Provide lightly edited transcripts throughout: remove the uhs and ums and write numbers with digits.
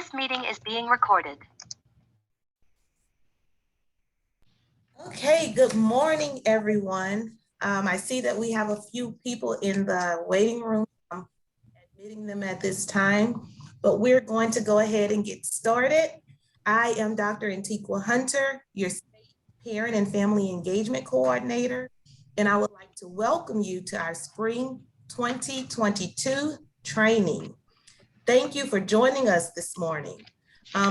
This meeting is being recorded. Okay, good morning, everyone. I see that we have a few people in the waiting room. I'm admitting them at this time, but we're going to go ahead and get started. I am Dr. Antiqua Hunter, your State Parent and Family Engagement Coordinator, and I would like to welcome you to our Spring 2022 training. Thank you for joining us this morning.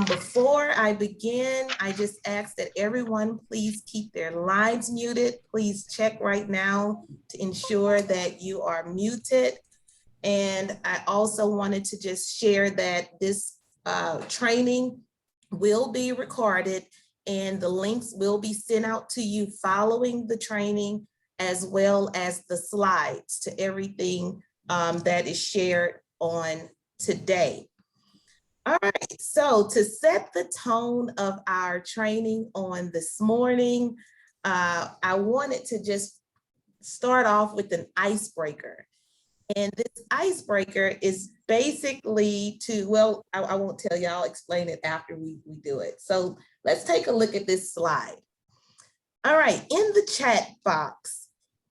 Before I begin, I just ask that everyone please keep their lines muted. Please check right now to ensure that you are muted. And I also wanted to just share that this training will be recorded and the links will be sent out to you following the training, as well as the slides to everything that is shared on today. All right, so to set the tone of our training on this morning, I wanted to just start off with an icebreaker. And this icebreaker is basically to, well, I won't tell you, I'll explain it after we do it. So let's take a look at this slide. All right, in the chat box,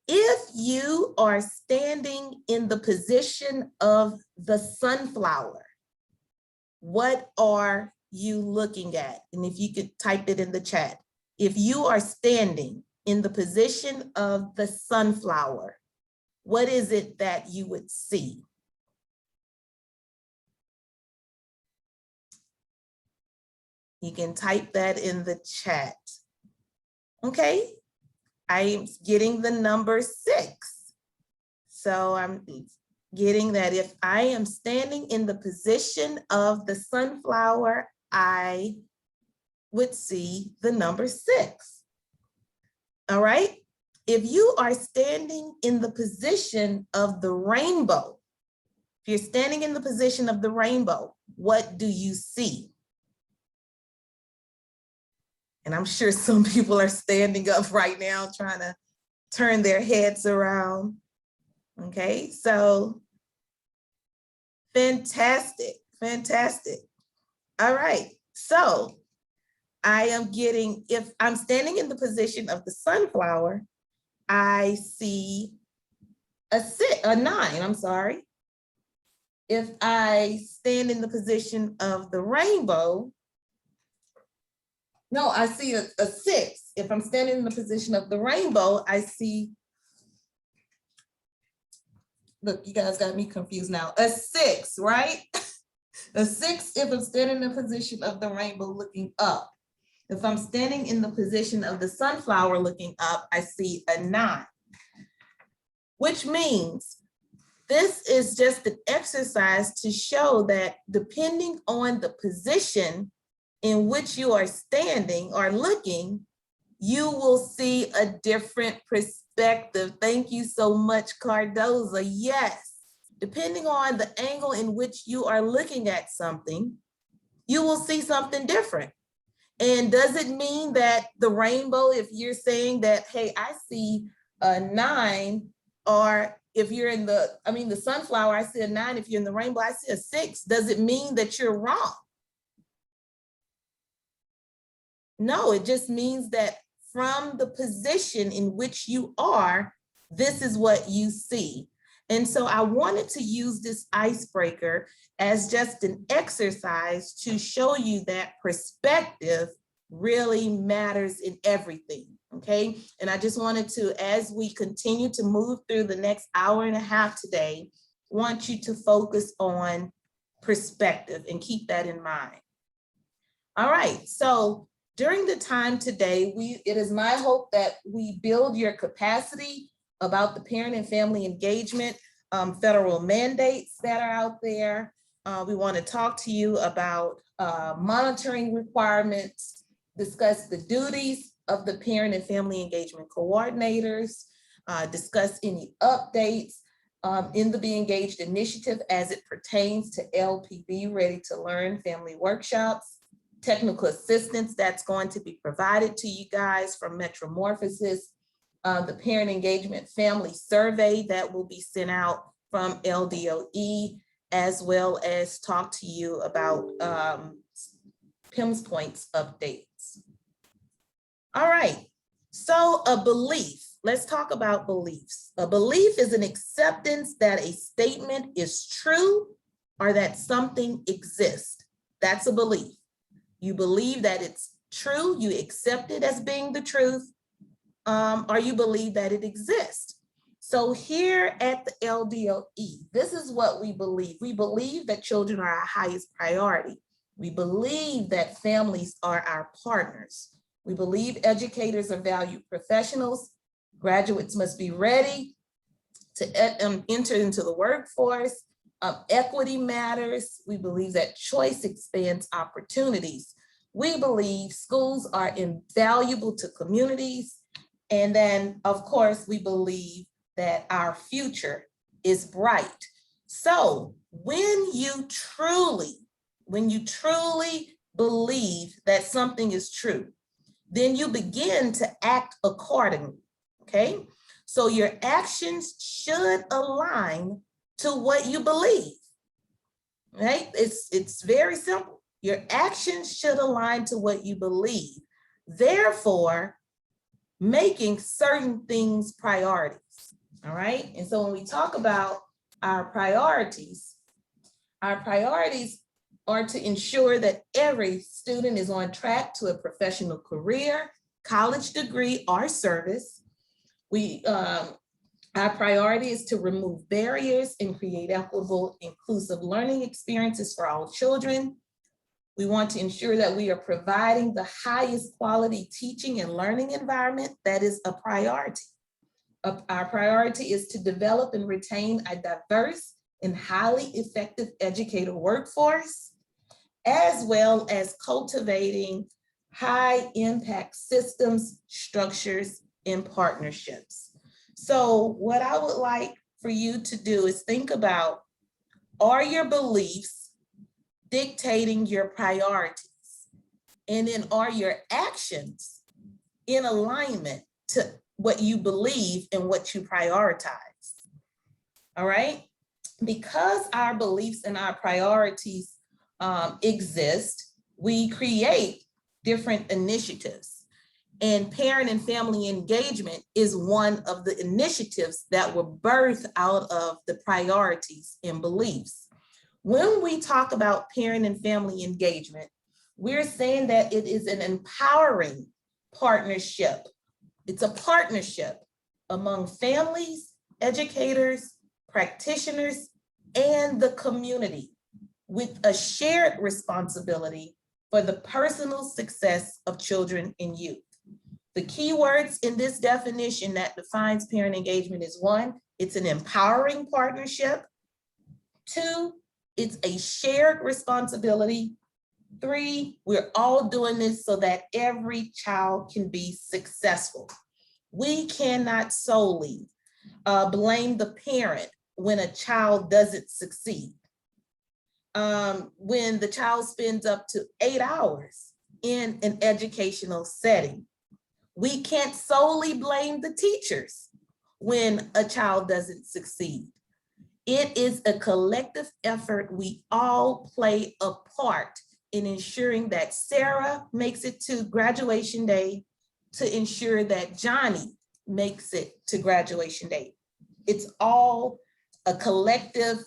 if you are standing in the position of the sunflower, what are you looking at? And if you could type it in the chat. If you are standing in the position of the sunflower, what is it that you would see? You can type that in the chat. Okay, I'm getting the number 6. So I'm getting that if I am standing in the position of the sunflower, I would see the number 6. All right. If you are standing in the position of the rainbow, if you're standing in the position of the rainbow, what do you see? And I'm sure some people are standing up right now trying to turn their heads around. Okay, so fantastic, fantastic. All right, so I am getting, if I'm standing in the position of the sunflower, I see a 9, I'm sorry. If I stand in the position of the rainbow, no, I see a 6. If I'm standing in the position of the rainbow, I see, look, you guys got me confused now. A 6, right? A 6 if I'm standing in the position of the rainbow looking up. If I'm standing in the position of the sunflower looking up, I see a 9. Which means this is just an exercise to show that depending on the position in which you are standing or looking, you will see a different perspective. Thank you so much, Cardoza. Yes, depending on the angle in which you are looking at something, you will see something different. And does it mean that the rainbow, if you're saying that, hey, I see a 9, or if you're in the sunflower, I see a 9, if you're in the rainbow, I see a 6, does it mean that you're wrong? No, it just means that from the position in which you are, this is what you see. And so I wanted to use this icebreaker as just an exercise to show you that perspective really matters in everything, okay? And I just wanted to, as we continue to move through the next hour and a half today, want you to focus on perspective and keep that in mind. All right, so during the time today, it is my hope that we build your capacity about the parent and family engagement federal mandates that are out there. We want to talk to you about monitoring requirements, discuss the duties of the parent and family engagement coordinators, discuss any updates in the Be Engaged initiative as it pertains to LPB Ready to Learn family workshops, technical assistance that's going to be provided to you guys from Metromorphosis, the parent engagement family survey that will be sent out from LDOE, as well as talk to you about PIMS points updates. All right, so a belief. Let's talk about beliefs. A belief is an acceptance that a statement is true or that something exists. That's a belief. You believe that it's true, you accept it as being the truth, or you believe that it exists. So here at the LDOE, this is what we believe. We believe that children are our highest priority. We believe that families are our partners. We believe educators are valued professionals. Graduates must be ready to enter into the workforce. Equity matters. We believe that choice expands opportunities. We believe schools are invaluable to communities. And then, of course, we believe that our future is bright. So when you truly believe that something is true, then you begin to act accordingly, okay? So your actions should align to what you believe, right? It's very simple. Your actions should align to what you believe. Therefore, making certain things priorities, all right? And so when we talk about our priorities are to ensure that every student is on track to a professional career, college degree, or service. Our priority is to remove barriers and create equitable, inclusive learning experiences for all children. We want to ensure that we are providing the highest quality teaching and learning environment. That is a priority. Our priority is to develop and retain a diverse and highly effective educator workforce, as well as cultivating high impact systems, structures, and partnerships. So what I would like for you to do is think about, are your beliefs dictating your priorities? And then are your actions in alignment to what you believe and what you prioritize? All right? Because our beliefs and our priorities exist, we create different initiatives. And parent and family engagement is one of the initiatives that were birthed out of the priorities and beliefs. When we talk about parent and family engagement, we're saying that it is an empowering partnership. It's a partnership among families, educators, practitioners, and the community, with a shared responsibility for the personal success of children and youth. The key words in this definition that defines parent engagement is: 1, it's an empowering partnership. 2, it's a shared responsibility. 3, we're all doing this so that every child can be successful. We cannot solely blame the parent when a child doesn't succeed. When the child spends up to 8 hours in an educational setting, we can't solely blame the teachers when a child doesn't succeed. It is a collective effort. We all play a part in ensuring that Sarah makes it to graduation day, to ensure that Johnny makes it to graduation day. It's all a collective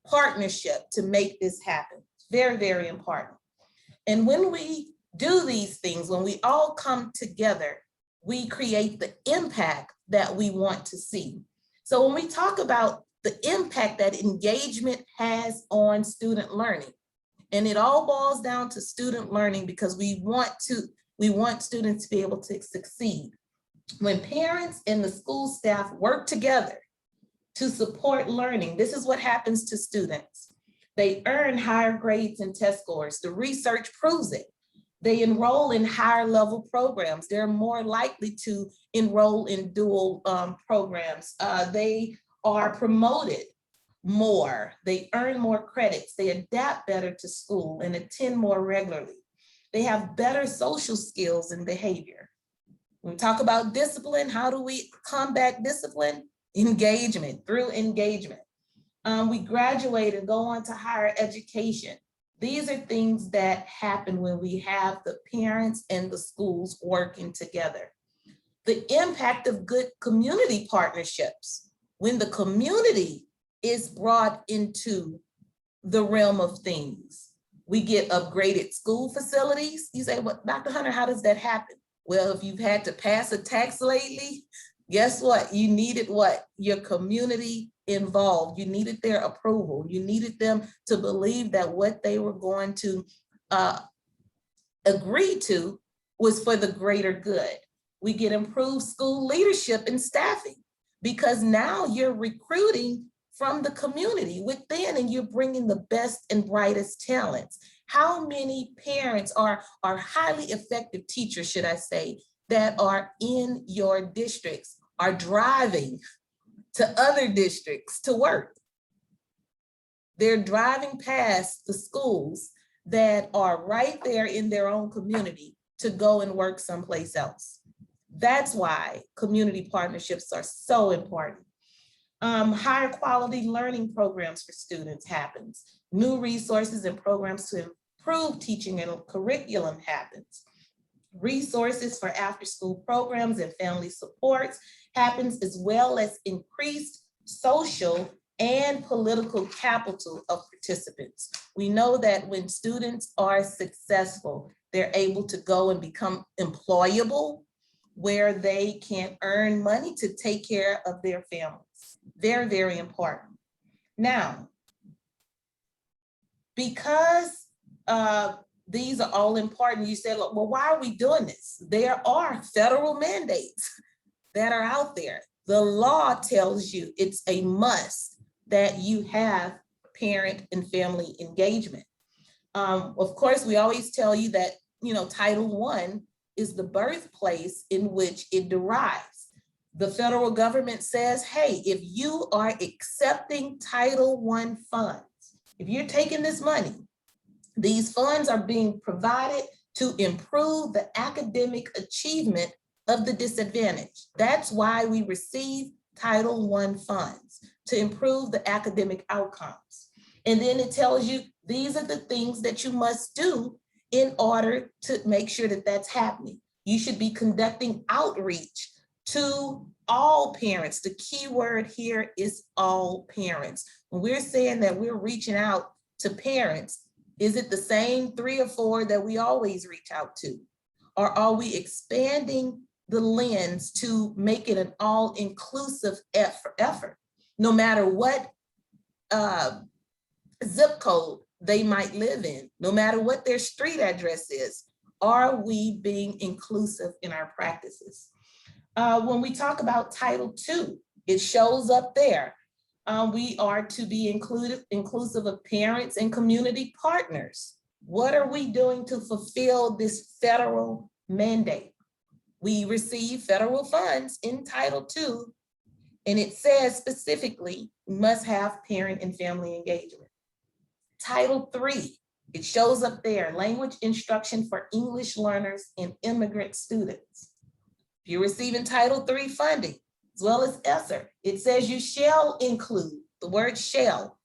partnership to make this happen. Very, very important. And when we do these things, when we all come together, we create the impact that we want to see. So when we talk about the impact that engagement has on student learning, and it all boils down to student learning, because we want students to be able to succeed. When parents and the school staff work together to support learning, this is what happens to students. They earn higher grades and test scores. The research proves it. They enroll in higher level programs. They're more likely to enroll in dual programs. They are promoted more. They earn more credits. They adapt better to school and attend more regularly. They have better social skills and behavior. When we talk about discipline, how do we combat discipline? Engagement, through engagement. We graduate and go on to higher education. These are things that happen when we have the parents and the schools working together. The impact of good community partnerships. When the community is brought into the realm of things, we get upgraded school facilities. You say, well, Dr. Hunter, how does that happen? Well, if you've had to pass a tax lately, guess what? You needed what? Your community involved. You needed their approval. You needed them to believe that what they were going to agree to was for the greater good. We get improved school leadership and staffing because now you're recruiting from the community within and you're bringing the best and brightest talents. How many parents are highly effective teachers, should I say, that are in your districts, are driving to other districts to work? They're driving past the schools that are right there in their own community to go and work someplace else. That's why community partnerships are so important. Higher quality learning programs for students happens. New resources and programs to improve teaching and curriculum happens. Resources for after-school programs and family supports happens, as well as increased social and political capital of participants. We know that when students are successful, they're able to go and become employable, where they can earn money to take care of their families. Very, very important. Now, because these are all important, you said, well, why are we doing this? There are federal mandates that are out there. The law tells you it's a must that you have parent and family engagement. Of course, we always tell you that, Title I is the birthplace in which it derives. The federal government says, hey, if you are accepting Title I funds, if you're taking this money, these funds are being provided to improve the academic achievement of the disadvantaged. That's why we receive Title I funds, to improve the academic outcomes. And then it tells you, these are the things that you must do in order to make sure that that's happening. You should be conducting outreach to all parents. The key word here is all parents. When we're saying that we're reaching out to parents, is it the same 3 or 4 that we always reach out to? Or are we expanding the lens to make it an all-inclusive effort? No matter what zip code they might live in, no matter what their street address is, are we being inclusive in our practices? When we talk about Title II, it shows up there. We are to be inclusive of parents and community partners. What are we doing to fulfill this federal mandate? We receive federal funds in Title II, and it says specifically, we must have parent and family engagement. Title III, it shows up there, language instruction for English learners and immigrant students. If you're receiving Title III funding, as well as ESSER, it says you shall include, the word shall,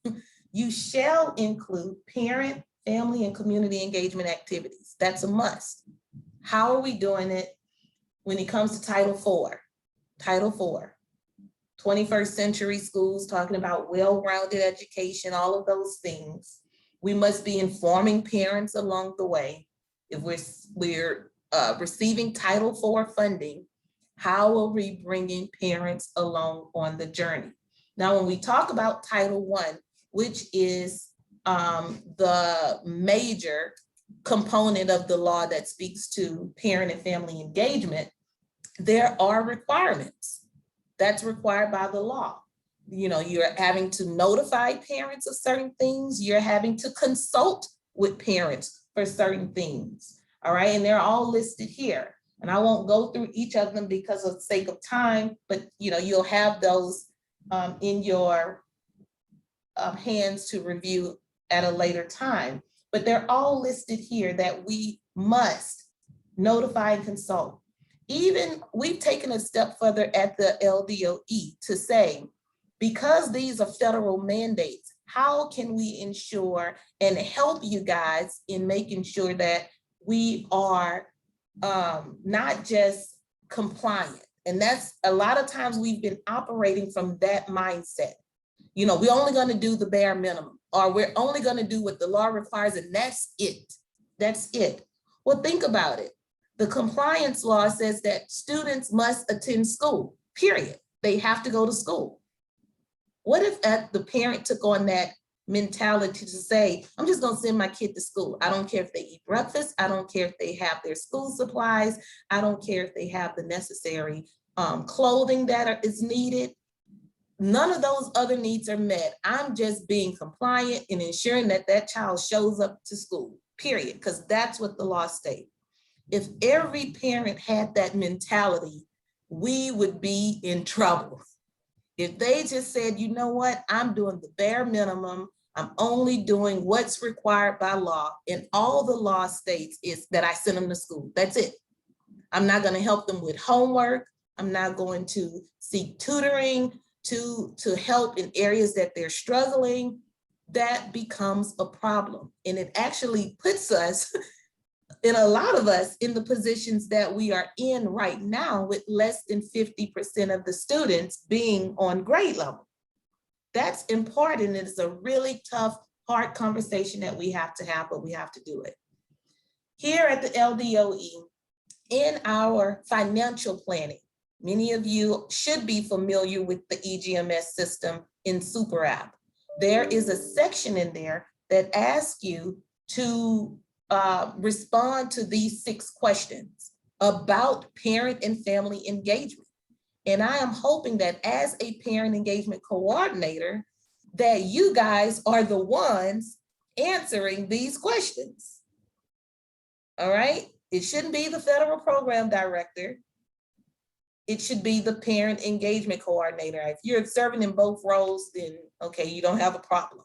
you shall include parent, family, and community engagement activities. That's a must. How are we doing it when it comes to Title IV? Title IV, 21st century schools, talking about well-rounded education, all of those things. We must be informing parents along the way. If we're receiving Title IV funding, how are we bringing parents along on the journey? Now, when we talk about Title I, which is the major component of the law that speaks to parent and family engagement, there are requirements. That's required by the law. You're having to notify parents of certain things. You're having to consult with parents for certain things. All right, and they're all listed here. And I won't go through each of them because of the sake of time, but you'll have those in your hands to review at a later time. But they're all listed here that we must notify and consult. Even we've taken a step further at the LDOE to say, because these are federal mandates, how can we ensure and help you guys in making sure that we are not just compliant? And that's a lot of times we've been operating from that mindset. You know, we're only going to do the bare minimum, or we're only going to do what the law requires, and that's it. That's it. Well, think about it. The compliance law says that students must attend school, period. They have to go to school. What if the parent took on that mentality to say, I'm just going to send my kid to school. I don't care if they eat breakfast. I don't care if they have their school supplies. I don't care if they have the necessary clothing that is needed. None of those other needs are met. I'm just being compliant and ensuring that that child shows up to school, period, because that's what the law states. If every parent had that mentality, we would be in trouble. If they just said, you know what, I'm doing the bare minimum, I'm only doing what's required by law, and all the law states is that I send them to school. That's it. I'm not going to help them with homework. I'm not going to seek tutoring to help in areas that they're struggling. That becomes a problem. And it actually puts us, and a lot of us, in the positions that we are in right now, with less than 50% of the students being on grade level. That's important. It's a really tough, hard conversation that we have to have, but we have to do it. Here at the LDOE, in our financial planning, many of you should be familiar with the EGMS system in Super App. There is a section in there that asks you to respond to these 6 questions about parent and family engagement. And I am hoping that as a parent engagement coordinator, that you guys are the ones answering these questions. All right? It shouldn't be the federal program director. It should be the parent engagement coordinator. If you're serving in both roles, then okay, you don't have a problem.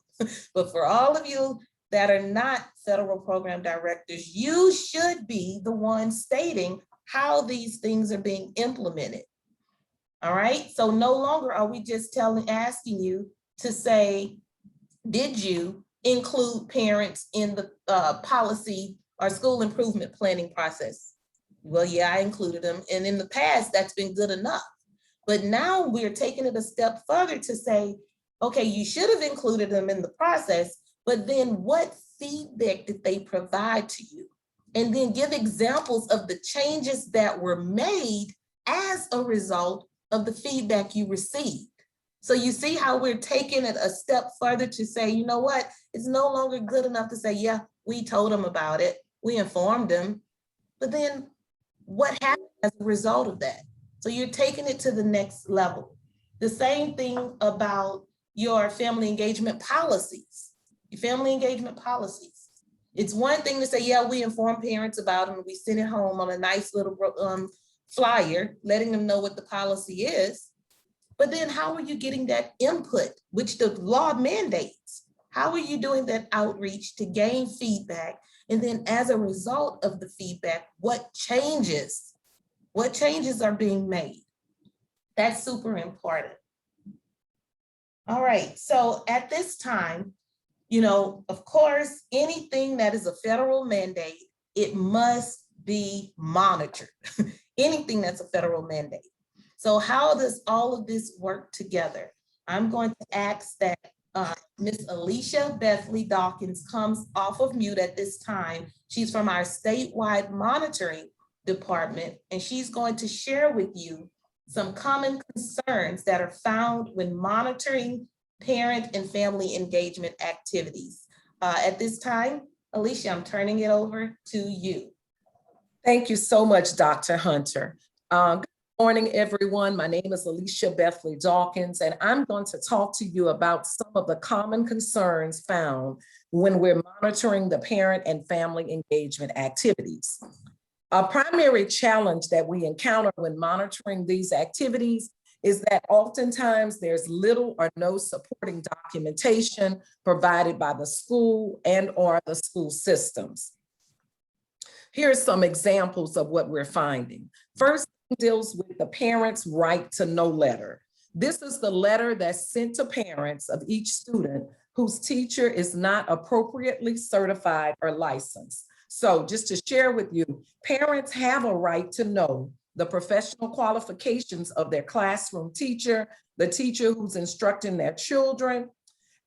But for all of you that are not federal program directors, you should be the one stating how these things are being implemented. All right, so no longer are we just asking you to say, did you include parents in the policy or school improvement planning process? Well, yeah, I included them. And in the past, that's been good enough. But now we're taking it a step further to say, okay, you should have included them in the process, but then what feedback did they provide to you? And then give examples of the changes that were made as a result of the feedback you received. So you see how we're taking it a step further to say, you know what, it's no longer good enough to say, yeah, we told them about it, we informed them, but then what happened as a result of that? So you're taking it to the next level. The same thing about your family engagement policies. Your family engagement policies. It's one thing to say, yeah, we inform parents about them, we send it home on a nice little flyer, letting them know what the policy is. But then how are you getting that input, which the law mandates? How are you doing that outreach to gain feedback? And then as a result of the feedback, what changes are being made? That's super important. All right, so at this time, you know, of course, anything that is a federal mandate, it must be monitored. Anything that's a federal mandate. So how does all of this work together? I'm going to ask that Ms. Alicia Bethley Dawkins comes off of mute at this time. She's from our statewide monitoring department, and she's going to share with you some common concerns that are found when monitoring parent and family engagement activities. At this time, Alicia, I'm turning it over to you. Thank you so much, Dr. Hunter. Good morning, everyone. My name is Alicia Bethley Dawkins, and I'm going to talk to you about some of the common concerns found when we're monitoring the parent and family engagement activities. A primary challenge that we encounter when monitoring these activities is that oftentimes there's little or no supporting documentation provided by the school and or the school systems. Here are some examples of what we're finding. First deals with the parent's right to know letter. This is the letter that's sent to parents of each student whose teacher is not appropriately certified or licensed. So just to share with you, parents have a right to know the professional qualifications of their classroom teacher, the teacher who's instructing their children.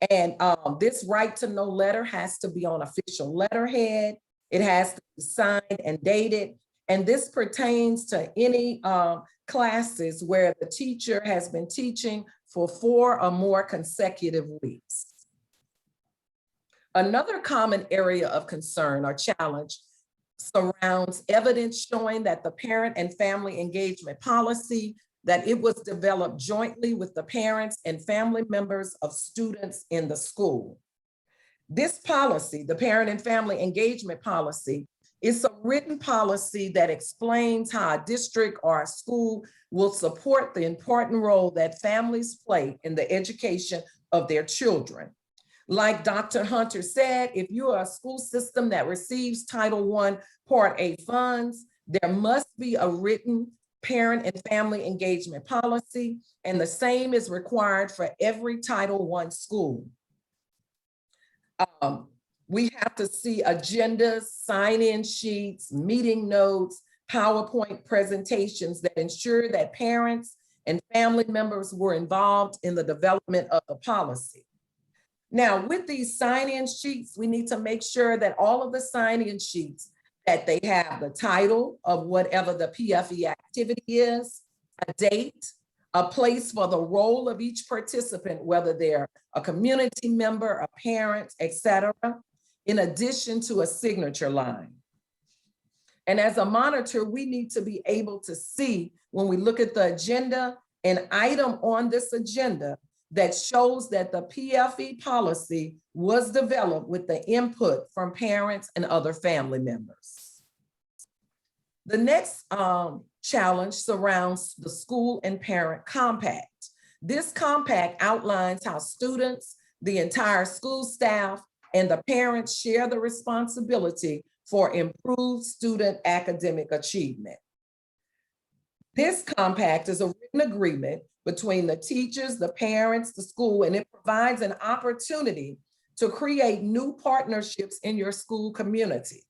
And this right to know letter has to be on official letterhead. It has to be signed and dated. And this pertains to any classes where the teacher has been teaching for 4 or more consecutive weeks. Another common area of concern or challenge surrounds evidence showing that the parent and family engagement policy, that it was developed jointly with the parents and family members of students in the school. This policy, the parent and family engagement policy, is a written policy that explains how a district or a school will support the important role that families play in the education of their children. Like Dr. Hunter said, if you are a school system that receives Title I Part A funds, there must be a written parent and family engagement policy, and the same is required for every Title I school. We have to see agendas, sign-in sheets, meeting notes, PowerPoint presentations that ensure that parents and family members were involved in the development of the policy. Now, with these sign-in sheets, we need to make sure that all of the sign-in sheets, that they have the title of whatever the PFE activity is, a date, a place for the role of each participant, whether they're a community member, a parent, etc., in addition to a signature line. And as a monitor, we need to be able to see, when we look at the agenda, an item on this agenda that shows that the PFE policy was developed with the input from parents and other family members. The next challenge surrounds the school and parent compact. This compact outlines how students, the entire school staff, and the parents share the responsibility for improved student academic achievement. This compact is a written agreement between the teachers, the parents, the school, and it provides an opportunity to create new partnerships in your school community.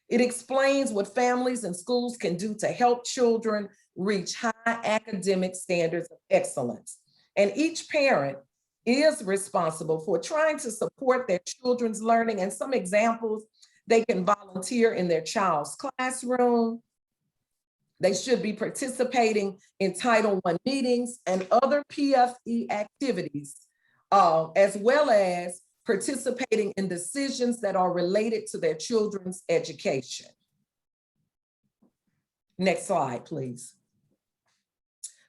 It explains what families and schools can do to help children reach high academic standards of excellence. And each parent is responsible for trying to support their children's learning. And some examples, they can volunteer in their child's classroom. They should be participating in Title I meetings and other PFE activities, as well as participating in decisions that are related to their children's education. Next slide, please.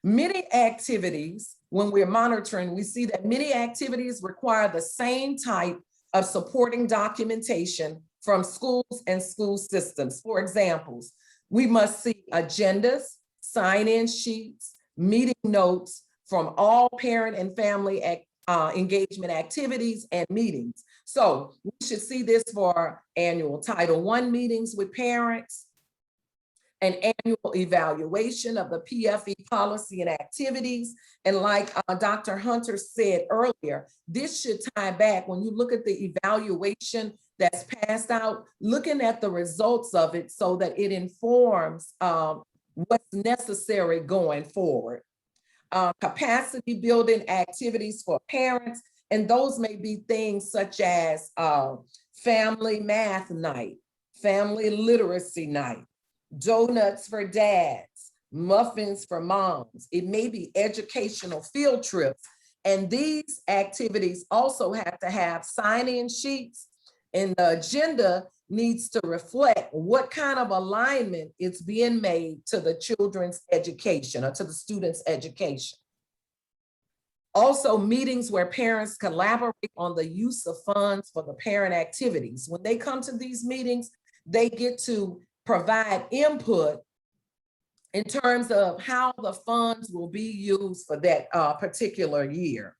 Many activities, when we're monitoring, we see that many activities require the same type of supporting documentation from schools and school systems. For examples, we must see agendas, sign-in sheets, meeting notes from all parent and family engagement activities and meetings. So we should see this for annual Title I meetings with parents, an annual evaluation of the PFE policy and activities. And like Dr. Hunter said earlier, this should tie back when you look at the evaluation that's passed out, looking at the results of it so that it informs what's necessary going forward. Capacity building activities for parents, and those may be things such as family math night, family literacy night, donuts for dads, muffins for moms. It may be educational field trips. And these activities also have to have sign-in sheets, and the agenda needs to reflect what kind of alignment is being made to the children's education or to the students' education. Also, meetings where parents collaborate on the use of funds for the parent activities. When they come to these meetings, they get to provide input in terms of how the funds will be used for that particular year.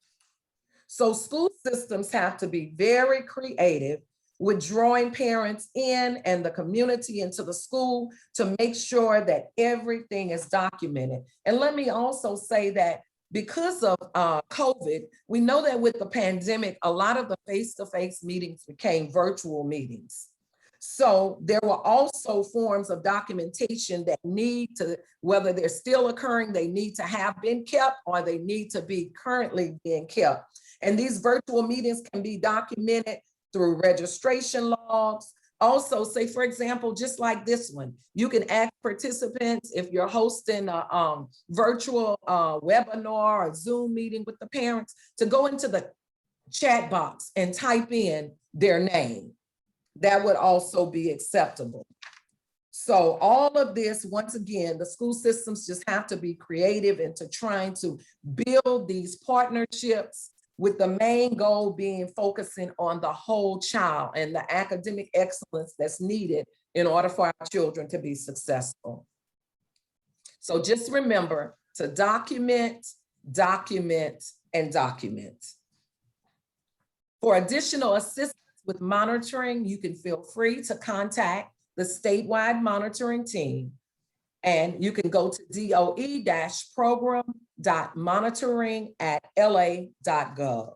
So school systems have to be very creative with drawing parents in and the community into the school to make sure that everything is documented. And let me also say that because of COVID, we know that with the pandemic, a lot of the face-to-face meetings became virtual meetings. So there were also forms of documentation that need to, whether they're still occurring, they need to have been kept or they need to be currently being kept. And these virtual meetings can be documented through registration logs. Also, say, for example, just like this one, you can ask participants if you're hosting a virtual webinar or Zoom meeting with the parents to go into the chat box and type in their name. That would also be acceptable. So all of this, once again, the school systems just have to be creative into trying to build these partnerships with the main goal being focusing on the whole child and the academic excellence that's needed in order for our children to be successful. So just remember to document, document, and document. For additional assistance with monitoring, you can feel free to contact the statewide monitoring team, and you can go to DOE-program.monitoring@la.gov.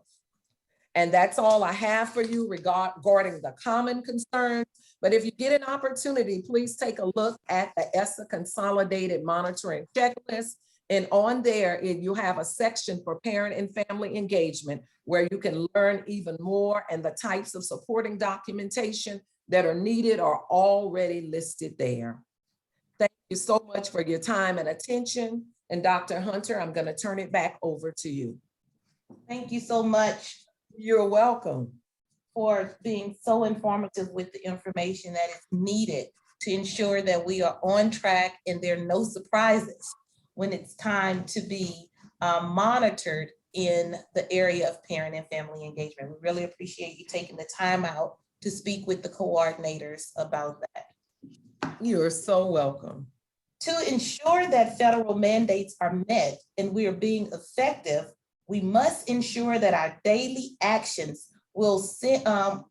And that's all I have for you regarding the common concerns. But if you get an opportunity, please take a look at the ESSA Consolidated Monitoring Checklist. And on there, you have a section for parent and family engagement where you can learn even more, and the types of supporting documentation that are needed are already listed there. Thank you so much for your time and attention. And Dr. Hunter, I'm going to turn it back over to you. Thank you so much. You're welcome. For being so informative with the information that is needed to ensure that we are on track and there are no surprises when it's time to be monitored in the area of parent and family engagement. We really appreciate you taking the time out to speak with the coordinators about that. You're so welcome. To ensure that federal mandates are met and we are being effective, we must ensure that our daily actions the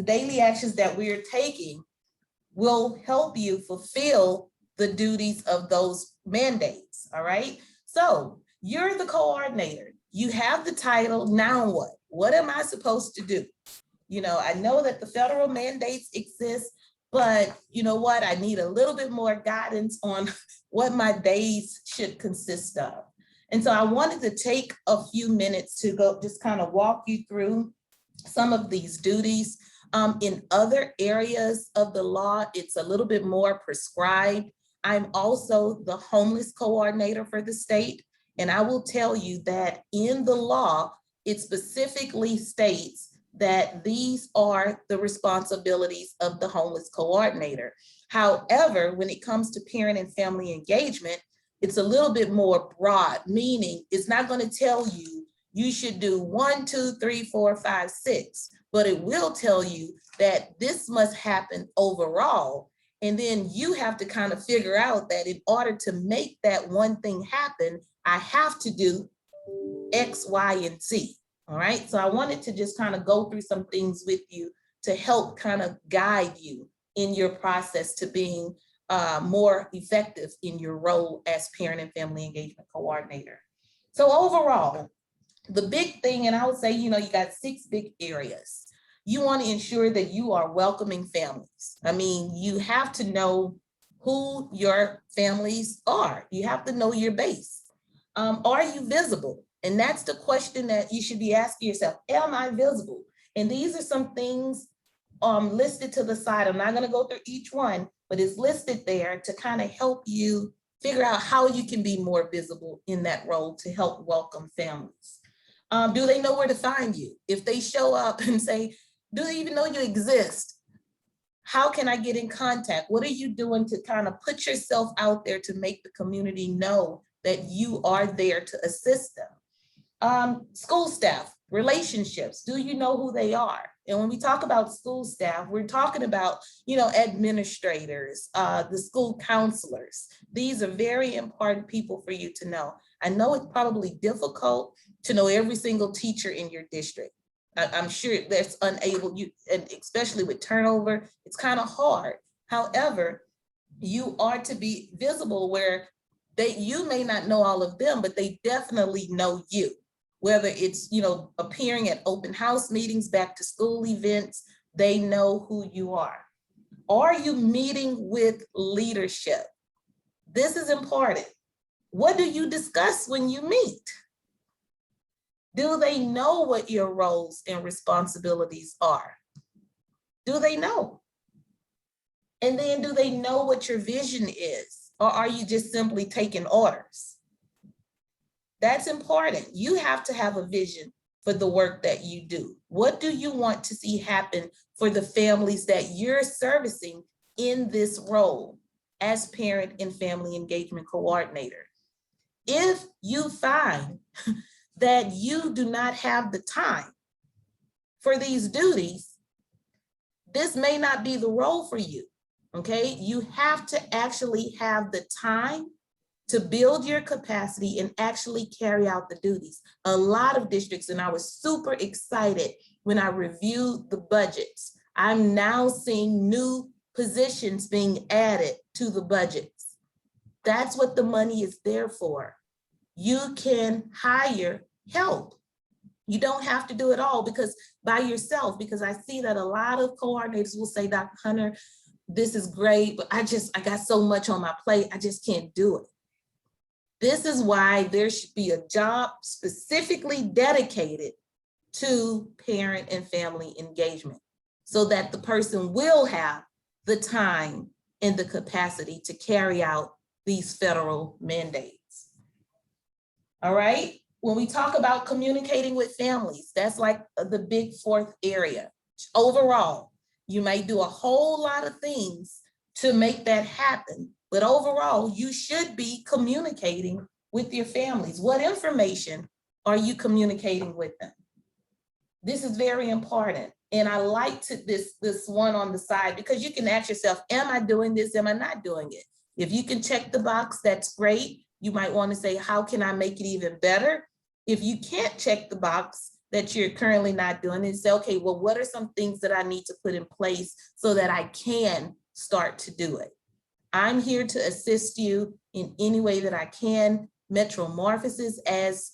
daily actions that we are taking will help you fulfill the duties of those mandates, all right? So you're the coordinator, you have the title, now what? What am I supposed to do? You know, I know that the federal mandates exist, but you know what? I need a little bit more guidance on what my days should consist of. And so I wanted to take a few minutes to go just kind of walk you through some of these duties. In other areas of the law, it's a little bit more prescribed. I'm also the homeless coordinator for the state. And I will tell you that in the law, it specifically states that these are the responsibilities of the homeless coordinator. However, when it comes to parent and family engagement, it's a little bit more broad, meaning it's not going to tell you you should do 1, 2, 3, 4, 5, 6, but it will tell you that this must happen overall. And then you have to kind of figure out that in order to make that one thing happen, I have to do X, Y, and Z. All right. So I wanted to just kind of go through some things with you to help kind of guide you in your process to being more effective in your role as parent and family engagement coordinator. So overall, the big thing, and I would say, you know, you got 6 big areas. You want to ensure that you are welcoming families. I mean, you have to know who your families are. You have to know your base. Are you visible? And that's the question that you should be asking yourself. Am I visible? And these are some things listed to the side. I'm not going to go through each one, but it's listed there to kind of help you figure out how you can be more visible in that role to help welcome families. Do they know where to find you? If they show up and say, do they even know you exist? How can I get in contact? What are you doing to kind of put yourself out there to make the community know that you are there to assist them? School staff, relationships, do you know who they are? And when we talk about school staff, we're talking about, you know, administrators, the school counselors. These are very important people for you to know. I know it's probably difficult to know every single teacher in your district. I'm sure that's unable, and especially with turnover, it's kind of hard. However, you are to be visible where You may not know all of them, but they definitely know you. Whether it's, appearing at open house meetings, back to school events, they know who you are. Are you meeting with leadership? This is important. What do you discuss when you meet? Do they know what your roles and responsibilities are? Do they know? And then do they know what your vision is? Or are you just simply taking orders? That's important. You have to have a vision for the work that you do. What do you want to see happen for the families that you're servicing in this role as parent and family engagement coordinator? If you find that you do not have the time for these duties, this may not be the role for you, okay? You have to actually have the time to build your capacity and actually carry out the duties. A lot of districts, and I was super excited when I reviewed the budgets, I'm now seeing new positions being added to the budgets. That's what the money is there for. You can hire help. You don't have to do it all by yourself, because I see that a lot of coordinators will say, Dr. Hunter, this is great, but I got so much on my plate, I just can't do it. This is why there should be a job specifically dedicated to parent and family engagement, so that the person will have the time and the capacity to carry out these federal mandates. All right, when we talk about communicating with families, that's like the big fourth area. Overall, you may do a whole lot of things to make that happen, but overall, you should be communicating with your families. What information are you communicating with them? This is very important. And I liked this one on the side, because you can ask yourself, am I doing this? Am I not doing it? If you can check the box, that's great. You might want to say, how can I make it even better? If you can't check the box that you're currently not doing it, say, okay, well, what are some things that I need to put in place so that I can start to do it? I'm here to assist you in any way that I can. Metro Morphosis, as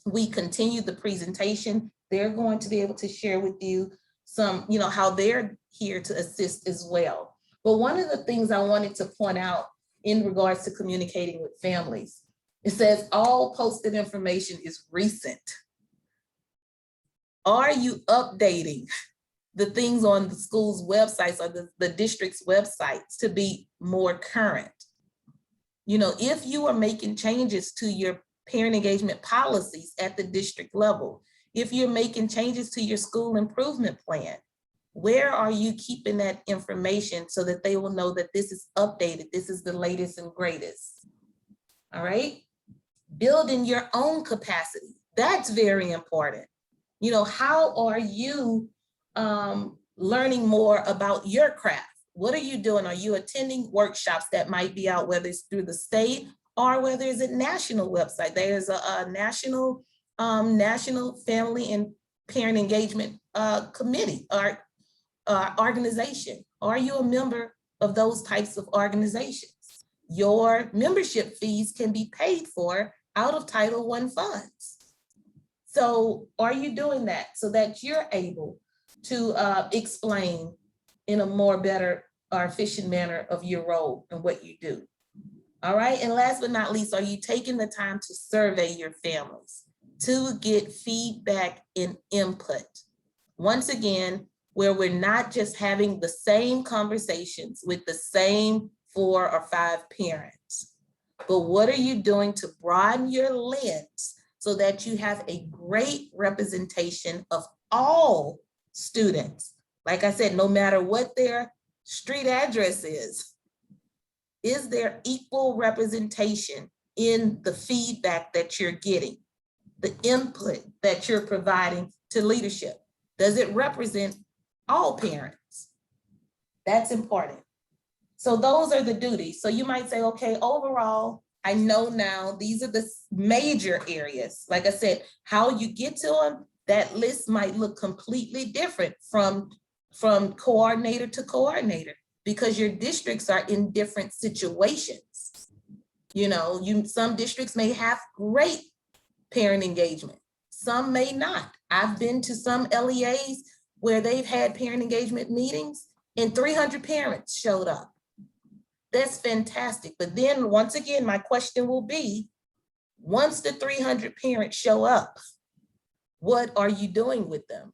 we continue the presentation, they're going to be able to share with you some, how they're here to assist as well. But one of the things I wanted to point out in regards to communicating with families, it says all posted information is recent. Are you updating the things on the school's websites or the district's websites to be more current? If you are making changes to your parent engagement policies at the district level, if you're making changes to your school improvement plan, where are you keeping that information so that they will know that this is updated, this is the latest and greatest? All right, building your own capacity, that's very important. How are you learning more about your craft? What are you doing? Are you attending workshops that might be out, whether it's through the state or whether it's a national website? There's a national family and parent engagement committee or organization. Are you a member of those types of organizations? Your membership fees can be paid for out of Title I funds. So are you doing that so that you're able to explain in a more better or efficient manner of your role and what you do? All right, and last but not least, are you taking the time to survey your families to get feedback and input? Once again, where we're not just having the same conversations with the same 4 or 5 parents, but what are you doing to broaden your lens so that you have a great representation of all students? Like I said, no matter what their street address is there equal representation in the feedback that you're getting, the input that you're providing to leadership? Does it represent all parents? That's important. So those are the duties. So you might say, okay, overall, I know now these are the major areas. Like I said, how you get to them, that list might look completely different from coordinator to coordinator, because your districts are in different situations. You know, some districts may have great parent engagement. Some may not. I've been to some LEAs where they've had parent engagement meetings and 300 parents showed up. That's fantastic. But then once again, my question will be, once the 300 parents show up, what are you doing with them?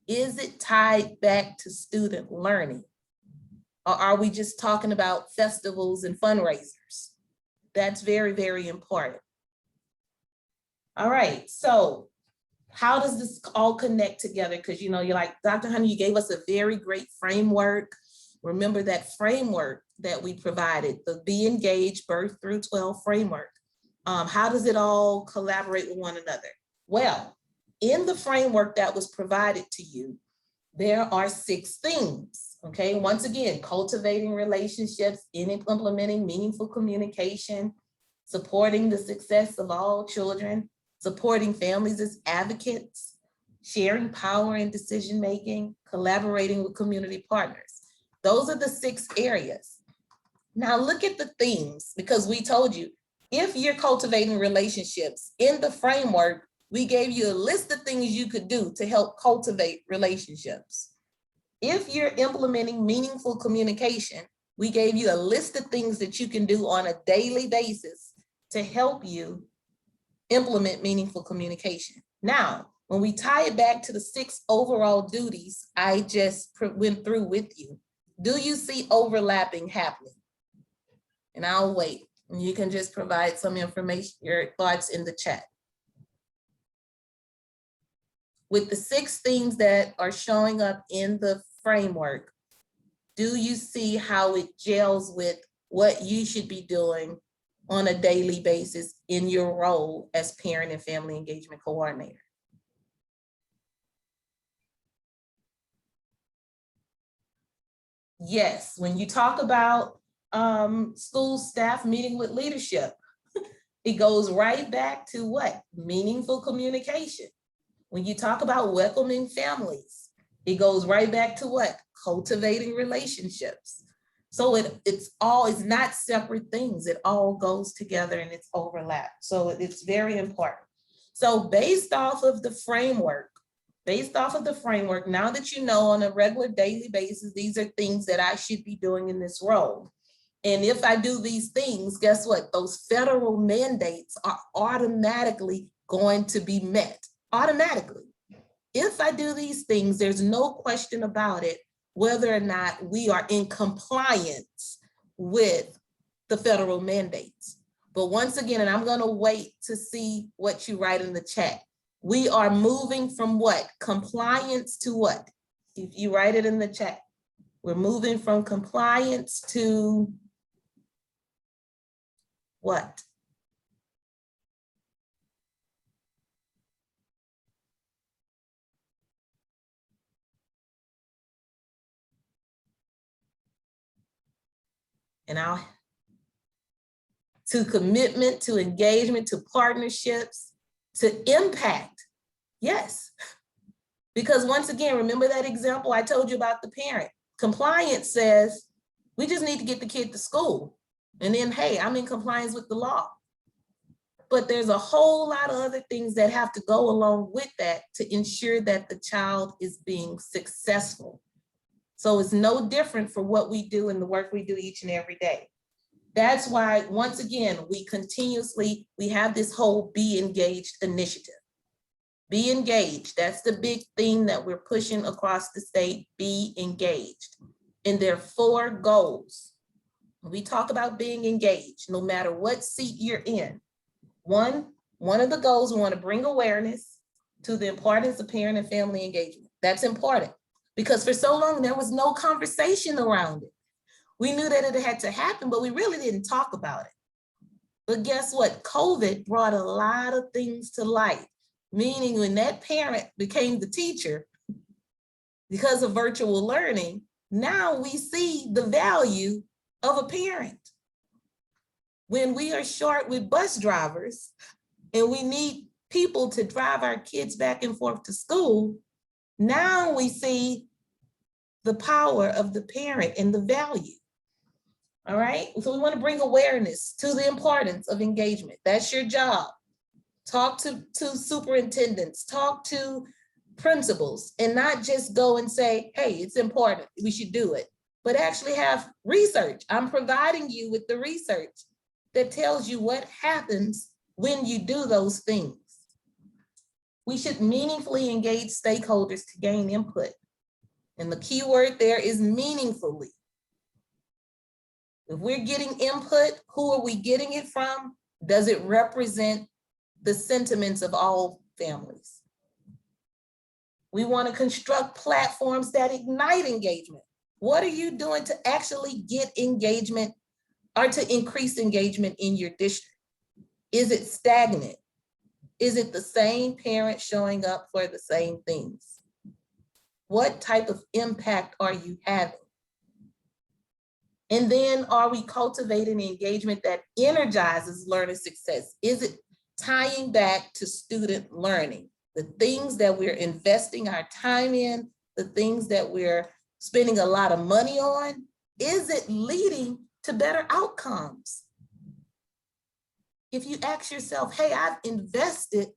Is it tied back to student learning? Or are we just talking about festivals and fundraisers? That's very, very important. All right, so how does this all connect together? Because you're like, Dr. Hunter, you gave us a very great framework. Remember that framework that we provided, the Be Engaged Birth through 12 framework. How does it all collaborate with one another? Well, in the framework that was provided to you, there are 6 themes, okay? Once again, cultivating relationships, implementing meaningful communication, supporting the success of all children, supporting families as advocates, sharing power in decision-making, collaborating with community partners. Those are the 6 areas. Now look at the themes, because we told you, if you're cultivating relationships in the framework, we gave you a list of things you could do to help cultivate relationships. If you're implementing meaningful communication, we gave you a list of things that you can do on a daily basis to help you implement meaningful communication. Now, when we tie it back to the 6 overall duties I just went through with you, do you see overlapping happening? And I'll wait. And you can just provide some information, your thoughts in the chat. With the 6 themes that are showing up in the framework, do you see how it gels with what you should be doing on a daily basis in your role as parent and family engagement coordinator? Yes, when you talk about school staff meeting with leadership, it goes right back to what? Meaningful communication. When you talk about welcoming families, it goes right back to what? Cultivating relationships. So it's not separate things. It all goes together and it's overlapped. So it's very important. So based off of the framework, now that you know on a regular daily basis, these are things that I should be doing in this role. And if I do these things, guess what? Those federal mandates are automatically going to be met. Automatically. If I do these things, there's no question about it, whether or not we are in compliance with the federal mandates. But once again, and I'm going to wait to see what you write in the chat. We are moving from what? Compliance to what? If you write it in the chat, we're moving from compliance to what? And to commitment, to engagement, to partnerships, to impact. Yes. Because once again, remember that example I told you about the parent. Compliance says, we just need to get the kid to school. And then, hey, I'm in compliance with the law. But there's a whole lot of other things that have to go along with that to ensure that the child is being successful. So it's no different for what we do and the work we do each and every day. That's why, once again, we have this whole Be Engaged initiative. Be engaged, that's the big theme that we're pushing across the state, be engaged. And there are 4 goals. We talk about being engaged, no matter what seat you're in. One of the goals, we want to bring awareness to the importance of parent and family engagement. That's important because for so long, there was no conversation around it. We knew that it had to happen, but we really didn't talk about it. But guess what? COVID brought a lot of things to light, meaning when that parent became the teacher, because of virtual learning, now we see the value of a parent. When we are short with bus drivers and we need people to drive our kids back and forth to school, now we see the power of the parent and the value. All right, so we want to bring awareness to the importance of engagement. That's your job. Talk to superintendents, talk to principals, and not just go and say, hey, it's important, we should do it, but actually have research. I'm providing you with the research that tells you what happens when you do those things. We should meaningfully engage stakeholders to gain input. And the key word there is meaningfully. If we're getting input, who are we getting it from? Does it represent the sentiments of all families? We want to construct platforms that ignite engagement. What are you doing to actually get engagement or to increase engagement in your district? Is it stagnant? Is it the same parent showing up for the same things? What type of impact are you having? And then are we cultivating engagement that energizes learner success? Is it tying back to student learning? The things that we're investing our time in, the things that we're spending a lot of money on, is it leading to better outcomes? If you ask yourself, hey, I've invested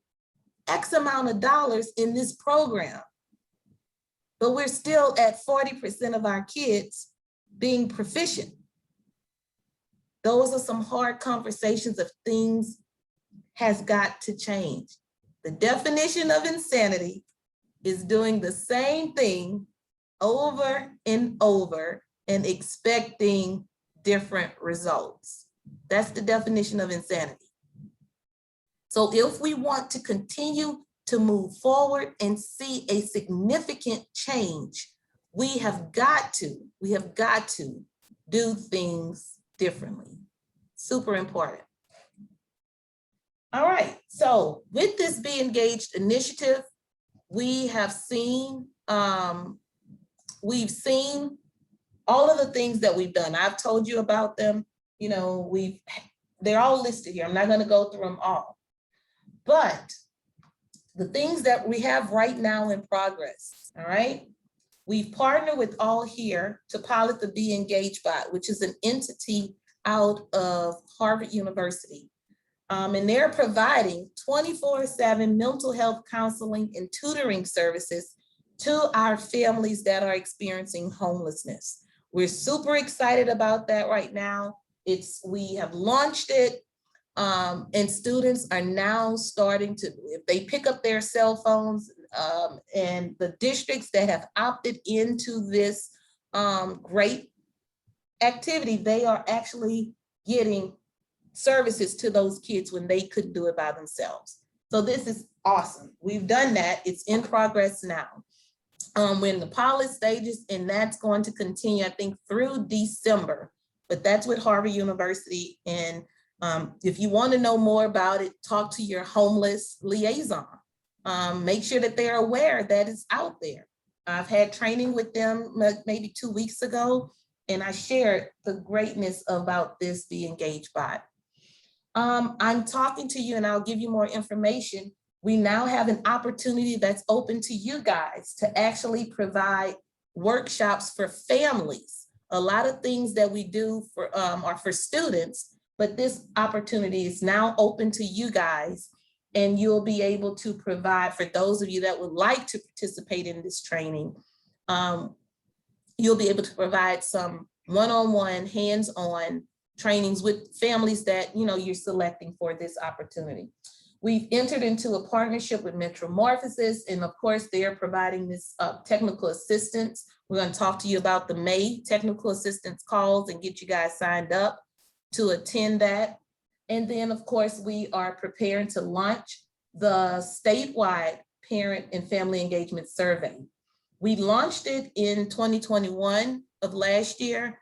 X amount of dollars in this program, but we're still at 40% of our kids being proficient. Those are some hard conversations of things has got to change. The definition of insanity is doing the same thing over and over and expecting different results. That's the definition of insanity. So if we want to continue to move forward and see a significant change, we have got to do things differently. Super important. All right, so with this Be Engaged initiative, we have seen, we've seen all of the things that we've done. I've told you about them. You know, they're all listed here. I'm not gonna go through them all. But the things that we have right now in progress, all right? We've partnered with All Here to pilot the Be Engaged bot, which is an entity out of Harvard University. And they're providing 24/7 mental health counseling and tutoring services to our families that are experiencing homelessness. We're super excited about that right now. We have launched it, and students are now starting to, if they pick up their cell phones, and the districts that have opted into this great activity, they are actually getting services to those kids when they couldn't do it by themselves. So this is awesome. We've done that. It's in progress now. We're in the pilot stages, and that's going to continue, I think, through December. But that's with Harvard University. And if you want to know more about it, talk to your homeless liaison. Make sure that they're aware that it's out there. I've had training with them maybe 2 weeks ago, and I shared the greatness about this Be Engaged bot. I'm talking to you, and I'll give you more information. We now have an opportunity that's open to you guys to actually provide workshops for families. A lot of things that we do are for students, but this opportunity is now open to you guys, and you'll be able to provide, for those of you that would like to participate in this training, you'll be able to provide some one-on-one, hands-on trainings with families that you're selecting for this opportunity. We've entered into a partnership with Metromorphosis, and of course, they're providing this technical assistance. We're going to talk to you about the May technical assistance calls and get you guys signed up to attend that. And then, of course, we are preparing to launch the statewide parent and family engagement survey. We launched it in 2021 of last year,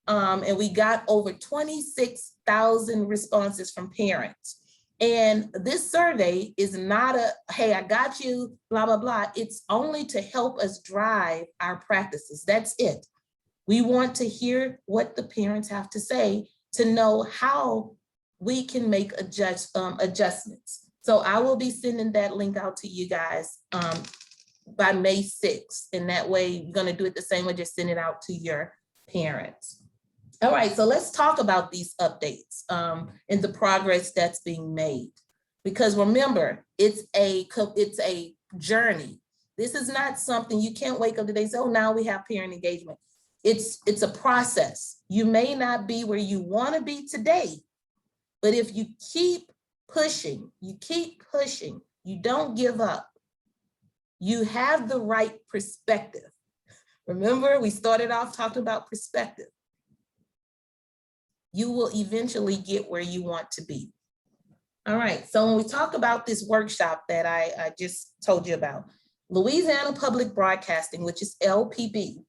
and we got over 26,000 responses from parents. And this survey is not a, hey, I got you, blah, blah, blah. It's only to help us drive our practices. That's it. We want to hear what the parents have to say to know how we can make adjustments. So I will be sending that link out to you guys by May 6th. And that way, you're going to do it the same way, just send it out to your parents. All right, so let's talk about these updates and the progress that's being made. Because remember, it's a journey. This is not something you can't wake up today and say, oh, now we have parent engagement. It's a process. You may not be where you want to be today, but if you keep pushing, you don't give up, you have the right perspective. Remember, we started off talking about perspective. You will eventually get where you want to be. All right, so when we talk about this workshop that I just told you about, Louisiana Public Broadcasting, which is LPB,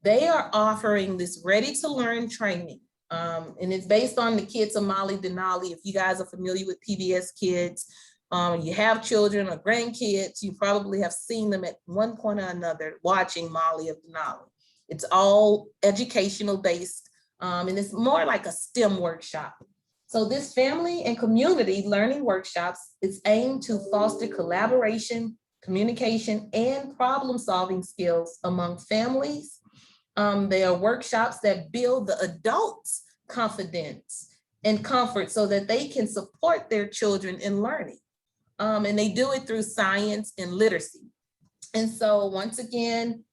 they are offering this ready to learn training. And it's based on the kids of Molly Denali. If you guys are familiar with PBS Kids, you have children or grandkids, you probably have seen them at one point or another watching Molly of Denali. It's all educational based, and it's more like a STEM workshop. So this family and community learning workshops is aimed to foster collaboration, communication, and problem-solving skills among families. They are workshops that build the adults' confidence and comfort so that they can support their children in learning. And they do it through science and literacy. And so once again,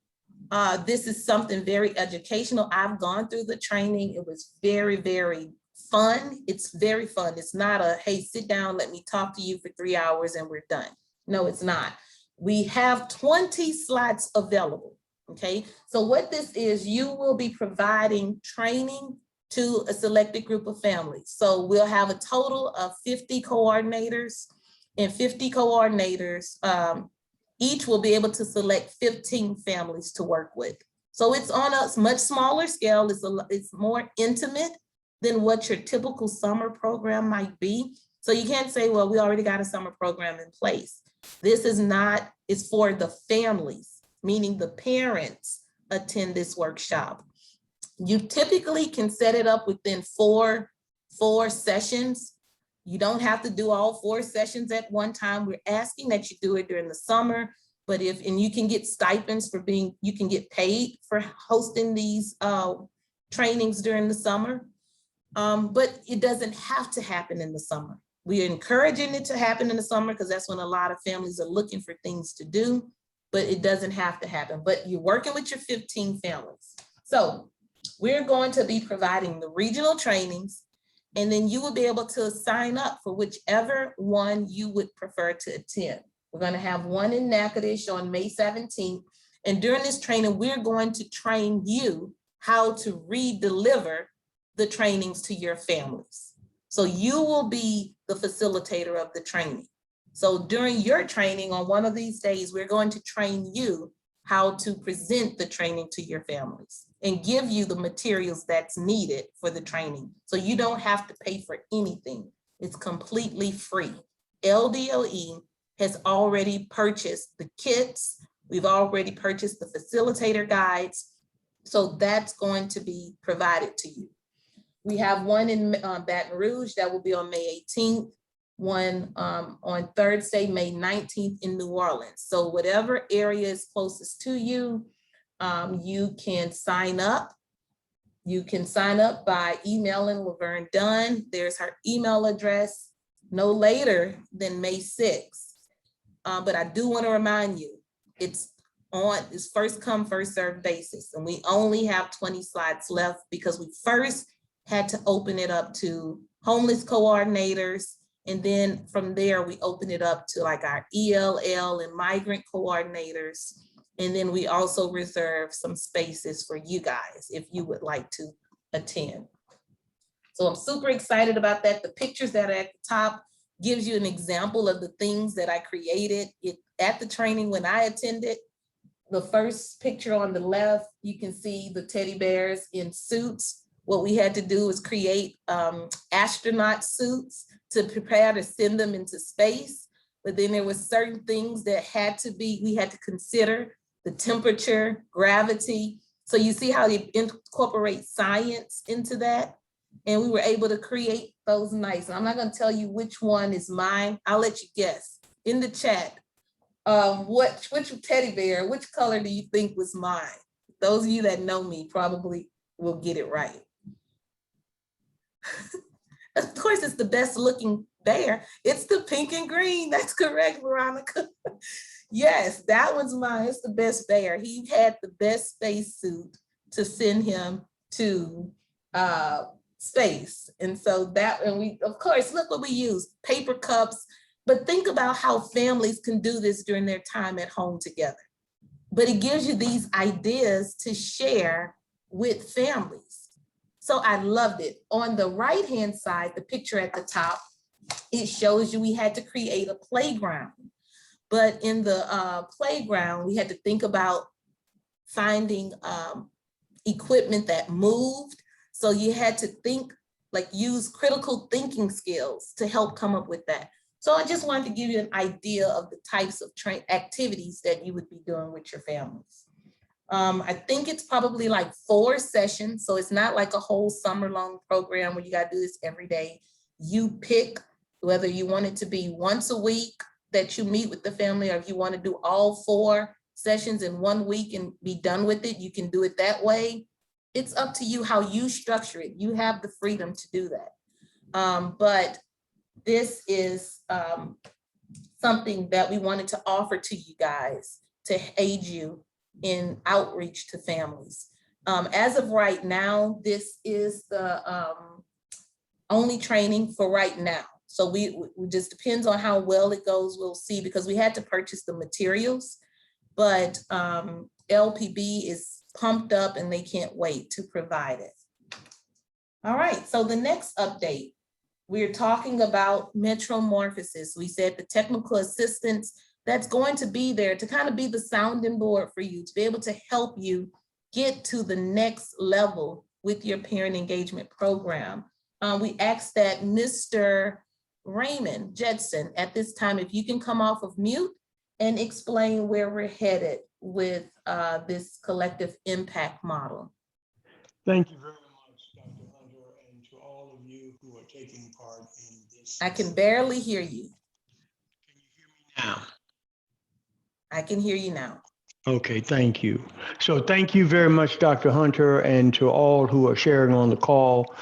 this is something very educational. I've gone through the training. It was very, very fun. It's very fun. It's not a, hey, sit down, let me talk to you for 3 hours and we're done. No, it's not. We have 20 slots available, okay? So what this is, you will be providing training to a selected group of families. So we'll have a total of 50 coordinators, and 50 coordinators, each will be able to select 15 families to work with. So it's on a much smaller scale. It's more intimate than what your typical summer program might be. So you can't say, well, we already got a summer program in place. This is not, it's for the families, meaning the parents attend this workshop. You typically can set it up within four sessions. You don't have to do all 4 sessions at one time. We're asking that you do it during the summer, but and you can get stipends for you can get paid for hosting these trainings during the summer. But it doesn't have to happen in the summer. We're encouraging it to happen in the summer because that's when a lot of families are looking for things to do, but it doesn't have to happen. But you're working with your 15 families. So we're going to be providing the regional trainings, and then you will be able to sign up for whichever one you would prefer to attend. We're going to have one in Natchitoches on May 17th. And during this training, we're going to train you how to re-deliver the trainings to your families. So you will be the facilitator of the training. So during your training on one of these days, we're going to train you how to present the training to your families and give you the materials that's needed for the training. So you don't have to pay for anything. It's completely free. LDOE has already purchased the kits. We've already purchased the facilitator guides. So that's going to be provided to you. We have one in Baton Rouge that will be on May 18th, one on Thursday, May 19th in New Orleans. So whatever area is closest to you, you can sign up. You can sign up by emailing Laverne Dunn. There's her email address, no later than May 6th. But I do want to remind you, it's first come, first served basis. And we only have 20 slots left because we first had to open it up to homeless coordinators. And then from there, we open it up to like our ELL and migrant coordinators. And then we also reserve some spaces for you guys if you would like to attend. So I'm super excited about that. The pictures that are at the top gives you an example of the things that I created at the training when I attended. The first picture on the left, you can see the teddy bears in suits. What we had to do was create astronaut suits to prepare to send them into space. But then there were certain things that we had to consider: the temperature, gravity. So you see how they incorporate science into that. And we were able to create those nice. And I'm not going to tell you which one is mine. I'll let you guess in the chat. Which teddy bear, which color do you think was mine? Those of you that know me probably will get it right. Of course, it's the best looking bear. It's the pink and green. That's correct, Veronica. Yes, that one's mine. It's the best bear. He had the best spacesuit to send him to space. And so that, and we, of course, look what we use, paper cups. But think about how families can do this during their time at home together. But it gives you these ideas to share with families. So I loved it. On the right-hand side, the picture at the top, it shows you we had to create a playground. But in the playground, we had to think about finding equipment that moved. So you had to think, like use critical thinking skills to help come up with that. So I just wanted to give you an idea of the types of activities that you would be doing with your families. I think it's probably like 4 sessions. So it's not like a whole summer long program where you got to do this every day. You pick whether you want it to be once a week that you meet with the family, or if you want to do all 4 sessions in 1 week and be done with it, you can do it that way. It's up to you how you structure it. You have the freedom to do that. But this is something that we wanted to offer to you guys to aid you in outreach to families. As of right now, this is the only training for right now. So we just depends on how well it goes, we'll see, because we had to purchase the materials, but LPB is pumped up and they can't wait to provide it. All right, so the next update, we're talking about metromorphosis. We said the technical assistance that's going to be there to kind of be the sounding board for you, to be able to help you get to the next level with your parent engagement program. We asked that Mr. Raymond Jedson at this time, if you can come off of mute and explain where we're headed with this collective impact model. Thank you very much, Dr. Hunter, and to all of you who are taking part in this. I can barely hear you. Can you hear me now? I can hear you now. Okay, thank you. So thank you very much, Dr. Hunter, and to all who are sharing on the call.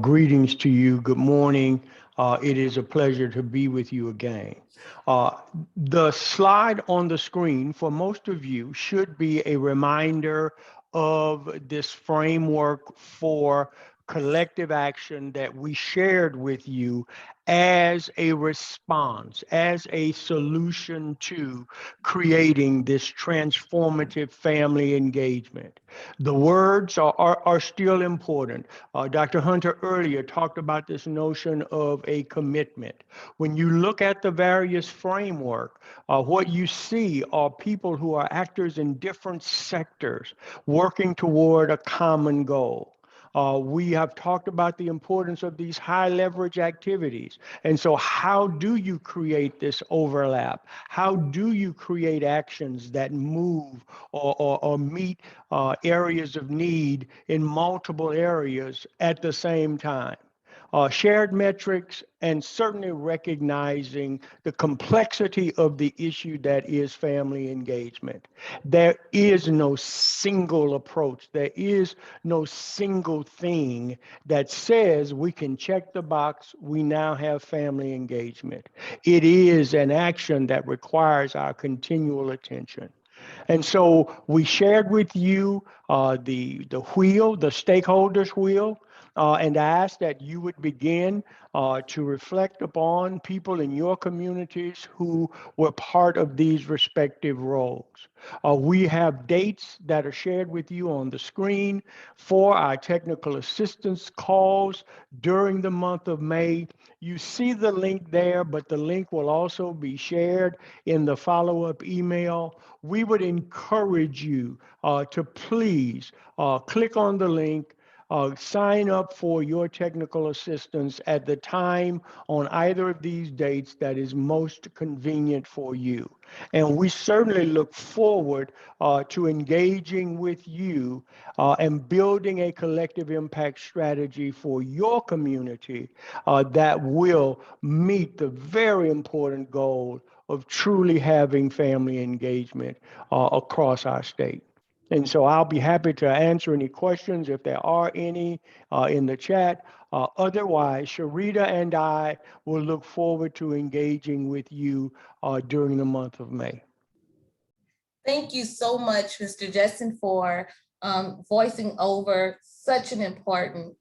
Greetings to you. Good morning. It is a pleasure to be with you again. The slide on the screen for most of you should be a reminder of this framework for collective action that we shared with you as a response, as a solution to creating this transformative family engagement. The words are still important. Dr. Hunter earlier talked about this notion of a commitment. When you look at the various framework, what you see are people who are actors in different sectors working toward a common goal. We have talked about the importance of these high leverage activities. And so how do you create this overlap? How do you create actions that move or meet areas of need in multiple areas at the same time? Shared metrics, and certainly recognizing the complexity of the issue that is family engagement. There is no single approach. There is no single thing that says we can check the box, we now have family engagement. It is an action that requires our continual attention. And so we shared with you the wheel, the stakeholders wheel, and I ask that you would begin to reflect upon people in your communities who were part of these respective roles. We have dates that are shared with you on the screen for our technical assistance calls during the month of May. You see the link there, but the link will also be shared in the follow-up email. We would encourage you to please click on the link, sign up for your technical assistance at the time on either of these dates that is most convenient for you. And we certainly look forward to engaging with you and building a collective impact strategy for your community that will meet the very important goal of truly having family engagement across our state. And so I'll be happy to answer any questions if there are any in the chat. Otherwise, Sharita and I will look forward to engaging with you during the month of May. Thank you so much, Mr. Justin, for voicing over such an important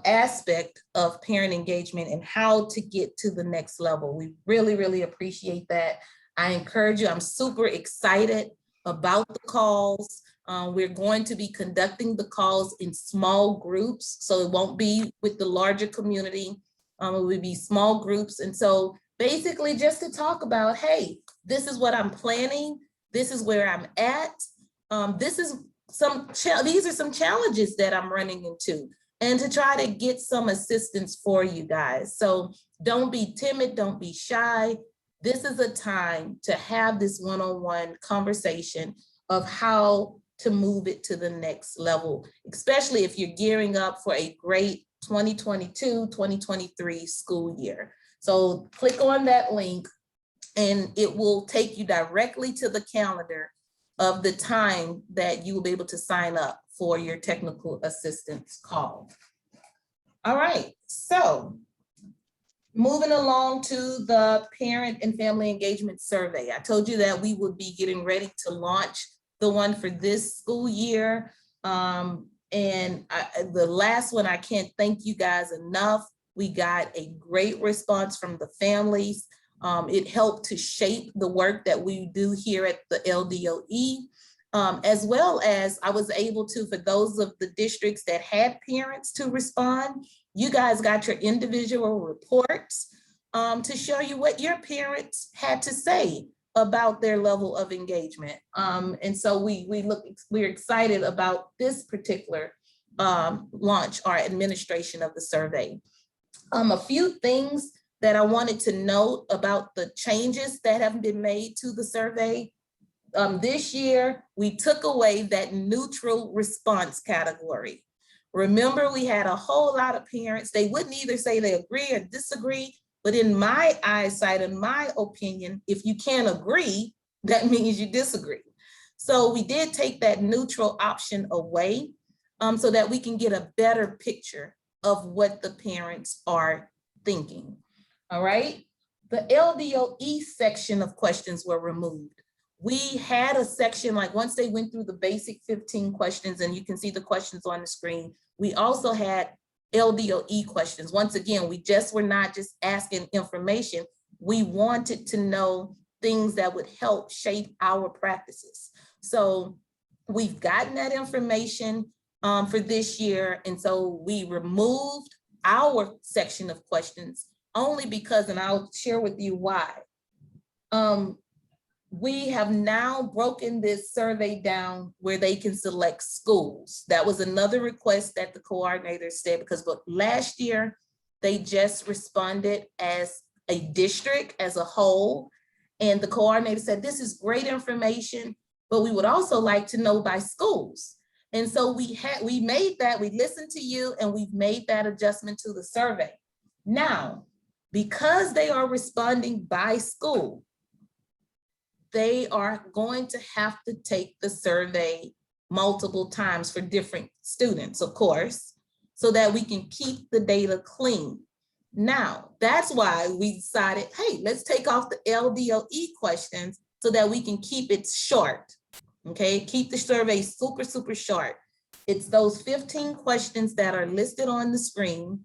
aspect of parent engagement and how to get to the next level. We really, really appreciate that. I encourage you, I'm super excited about the calls. We're going to be conducting the calls in small groups, so it won't be with the larger community. It will be small groups. And so basically just to talk about, hey, this is what I'm planning. This is where I'm at. These are some challenges that I'm running into, and to try to get some assistance for you guys. So don't be timid, don't be shy. This is a time to have this one-on-one conversation of how to move it to the next level, especially if you're gearing up for a great 2022-2023 school year. So click on that link and it will take you directly to the calendar of the time that you will be able to sign up for your technical assistance call. All right, so moving along to the parent and family engagement survey. I told you that we would be getting ready to launch the one for this school year. The last one, I can't thank you guys enough. We got a great response from the families. It helped to shape the work that we do here at the LDOE, as well as I was able to, for those of the districts that had parents to respond, you guys got your individual reports to show you what your parents had to say about their level of engagement. And so we're excited about this particular launch, our administration of the survey. A few things that I wanted to note about the changes that have been made to the survey. This year, we took away that neutral response category. Remember, we had a whole lot of parents, they wouldn't either say they agree or disagree, but in my eyesight, in my opinion, if you can't agree, that means you disagree. So we did take that neutral option away so that we can get a better picture of what the parents are thinking. All right, the LDOE section of questions were removed. We had a section, like once they went through the basic 15 questions, and you can see the questions on the screen, we also had LDOE questions. Once again, we were not just asking information. We wanted to know things that would help shape our practices. So we've gotten that information for this year. And so we removed our section of questions only because, and I'll share with you why. We have now broken this survey down where they can select schools. That was another request that the coordinator said, because last year they just responded as a district as a whole. And the coordinator said, this is great information, but we would also like to know by schools. And so we made that, we listened to you, and we've made that adjustment to the survey. Now, because they are responding by school, they are going to have to take the survey multiple times for different students, of course, so that we can keep the data clean. Now, that's why we decided, hey, let's take off the LDOE questions so that we can keep it short, okay? Keep the survey super, super short. It's those 15 questions that are listed on the screen,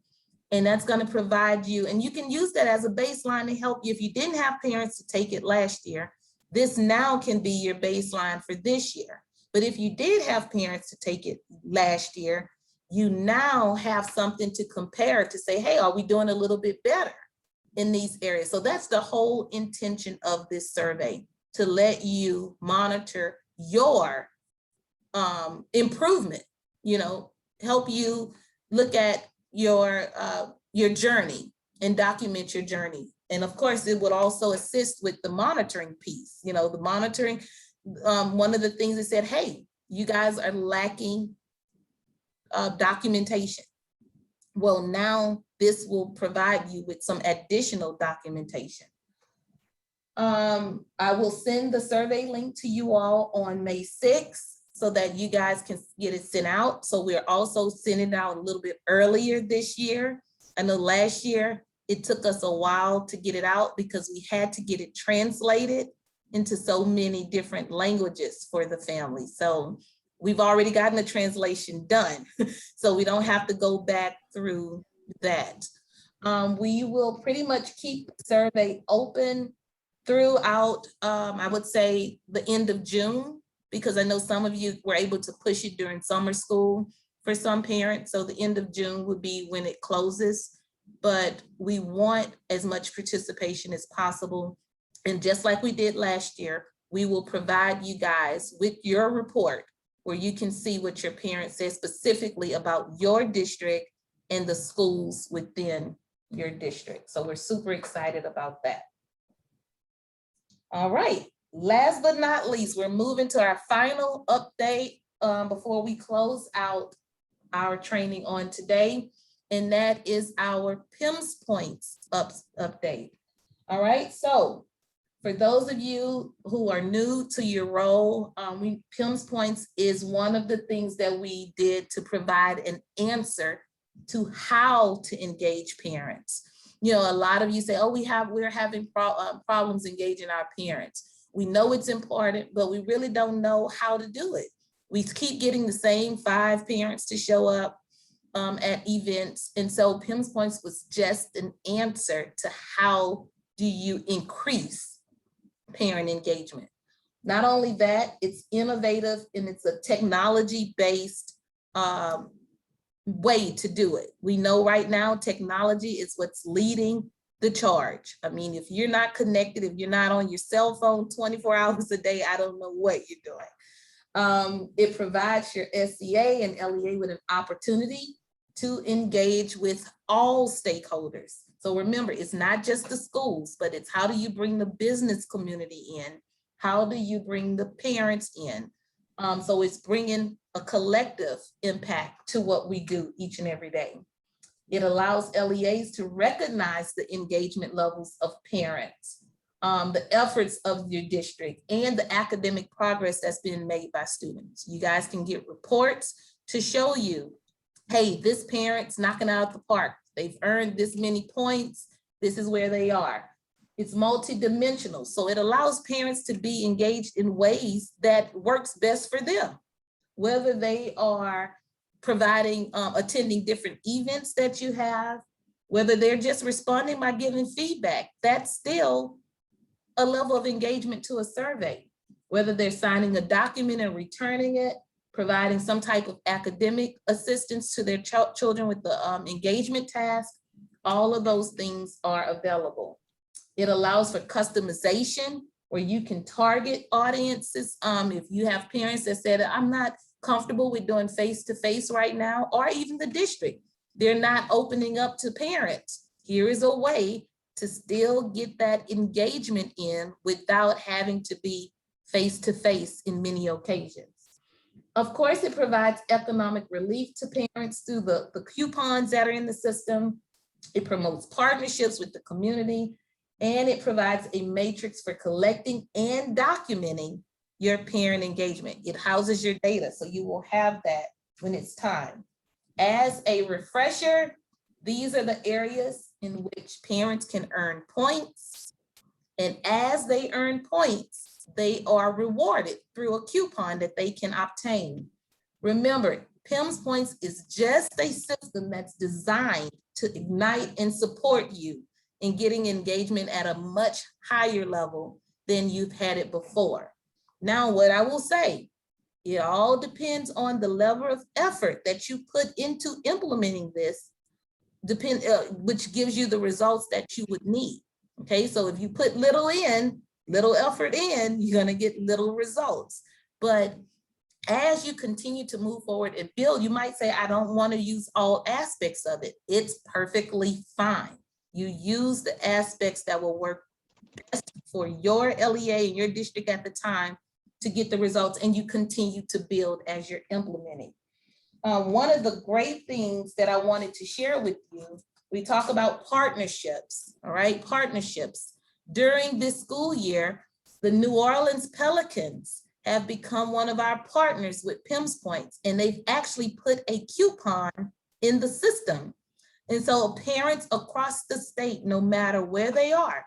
and that's gonna provide you, and you can use that as a baseline to help you if you didn't have parents to take it last year. This now can be your baseline for this year. But if you did have parents to take it last year, you now have something to compare to say, hey, are we doing a little bit better in these areas? So that's the whole intention of this survey, to let you monitor your improvement, help you look at your journey and document your journey. And of course, it would also assist with the monitoring piece. The monitoring, one of the things that said, hey, you guys are lacking documentation. Well, now this will provide you with some additional documentation. I will send the survey link to you all on May 6th. so that you guys can get it sent out. So we're also sending it out a little bit earlier this year. I know last year it took us a while to get it out because we had to get it translated into so many different languages for the family. So we've already gotten the translation done. So we don't have to go back through that. We will pretty much keep the survey open throughout, I would say, the end of June, because I know some of you were able to push it during summer school for some parents. So the end of June would be when it closes, but we want as much participation as possible. And just like we did last year, we will provide you guys with your report where you can see what your parents said specifically about your district and the schools within your district. So we're super excited about that. All right, last but not least, we're moving to our final update before we close out our training on today, and that is our PIMS points update. All right, so for those of you who are new to your role, PIMS points is one of the things that we did to provide an answer to how to engage parents. You know, a lot of you say, oh, we're having problems engaging our parents. We know it's important, but we really don't know how to do it. We keep getting the same 5 parents to show up at events. And so PIMS points was just an answer to how do you increase parent engagement. Not only that, it's innovative and it's a technology-based way to do it. We know right now technology is what's leading the charge. I mean, if you're not connected, if you're not on your cell phone 24 hours a day, I don't know what you're doing. It provides your SCA and LEA with an opportunity to engage with all stakeholders. So remember, it's not just the schools, but it's how do you bring the business community in? How do you bring the parents in? So it's bringing a collective impact to what we do each and every day. It allows LEAs to recognize the engagement levels of parents, the efforts of your district, and the academic progress that's been made by students. You guys can get reports to show you, hey, this parent's knocking out the park. They've earned this many points. This is where they are. It's multidimensional. So it allows parents to be engaged in ways that works best for them, whether they are providing, attending different events that you have, whether they're just responding by giving feedback. That's still a level of engagement to a survey, whether they're signing a document and returning it, providing some type of academic assistance to their children with the engagement task. All of those things are available. It allows for customization where you can target audiences. If you have parents that said, I'm not comfortable with doing face-to-face right now, or even the district, they're not opening up to parents. Here is a way to still get that engagement in without having to be face-to-face in many occasions. Of course, it provides economic relief to parents through the coupons that are in the system. It promotes partnerships with the community, and it provides a matrix for collecting and documenting your parent engagement. It houses your data, so you will have that when it's time. As a refresher, these are the areas in which parents can earn points. And as they earn points, they are rewarded through a coupon that they can obtain. Remember, PIMS points is just a system that's designed to ignite and support you in getting engagement at a much higher level than you've had it before. Now, what I will say, it all depends on the level of effort that you put into implementing this, which gives you the results that you would need. Okay, so if you put little effort in, you're gonna get little results. But as you continue to move forward and build, you might say, I don't want to use all aspects of it. It's perfectly fine. You use the aspects that will work best for your LEA and your district at the time to get the results, and you continue to build as you're implementing. One of the great things that I wanted to share with you, we talk about partnerships, all right, partnerships. During this school year, the New Orleans Pelicans have become one of our partners with PIMS Points, and they've actually put a coupon in the system. And so parents across the state, no matter where they are,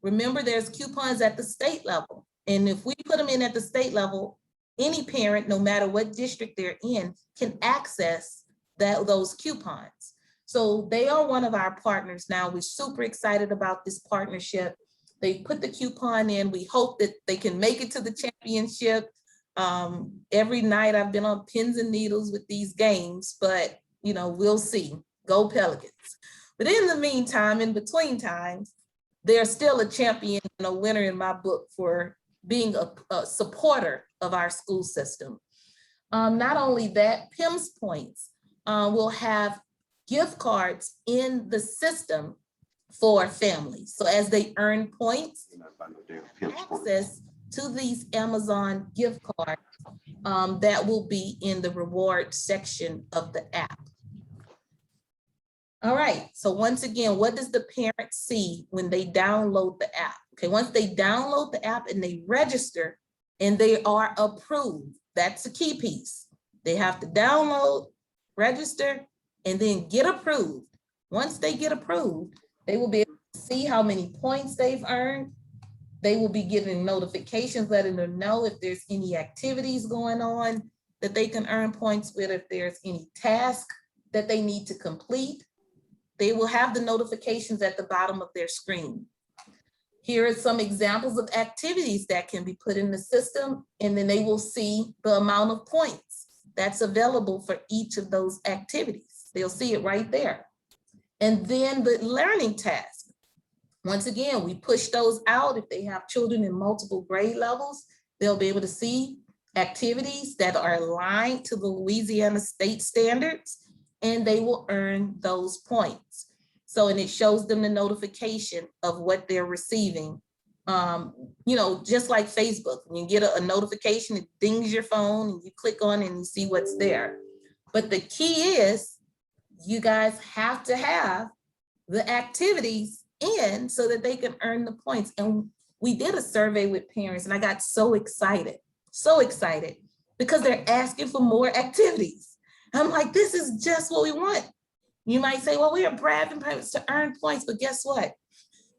remember there's coupons at the state level. And if we put them in at the state level, any parent, no matter what district they're in, can access those coupons. So they are one of our partners now. We're super excited about this partnership. They put the coupon in. We hope that they can make it to the championship. Every night I've been on pins and needles with these games, but we'll see. Go Pelicans. But in the meantime, in between times, they're still a champion and a winner in my book for being a supporter of our school system. Not only that, PIMS Points will have gift cards in the system for families. So as they earn points, access to these Amazon gift cards that will be in the reward section of the app. All right, so once again, what does the parent see when they download the app? Okay, once they download the app and they register and they are approved, that's the key piece. They have to download, register, and then get approved. Once they get approved, they will be able to see how many points they've earned. They will be getting notifications letting them know if there's any activities going on that they can earn points with, if there's any task that they need to complete. They will have the notifications at the bottom of their screen. Here are some examples of activities that can be put in the system, and then they will see the amount of points that's available for each of those activities. They'll see it right there. And then the learning task. Once again, we push those out. If they have children in multiple grade levels, they'll be able to see activities that are aligned to the Louisiana state standards, and they will earn those points. So, and it shows them the notification of what they're receiving. Just like Facebook, when you get a notification, it dings your phone and you click on it and you see what's there. But the key is you guys have to have the activities in so that they can earn the points. And we did a survey with parents and I got so excited because they're asking for more activities. I'm like, this is just what we want. You might say, well, we are bribing parents to earn points, but guess what?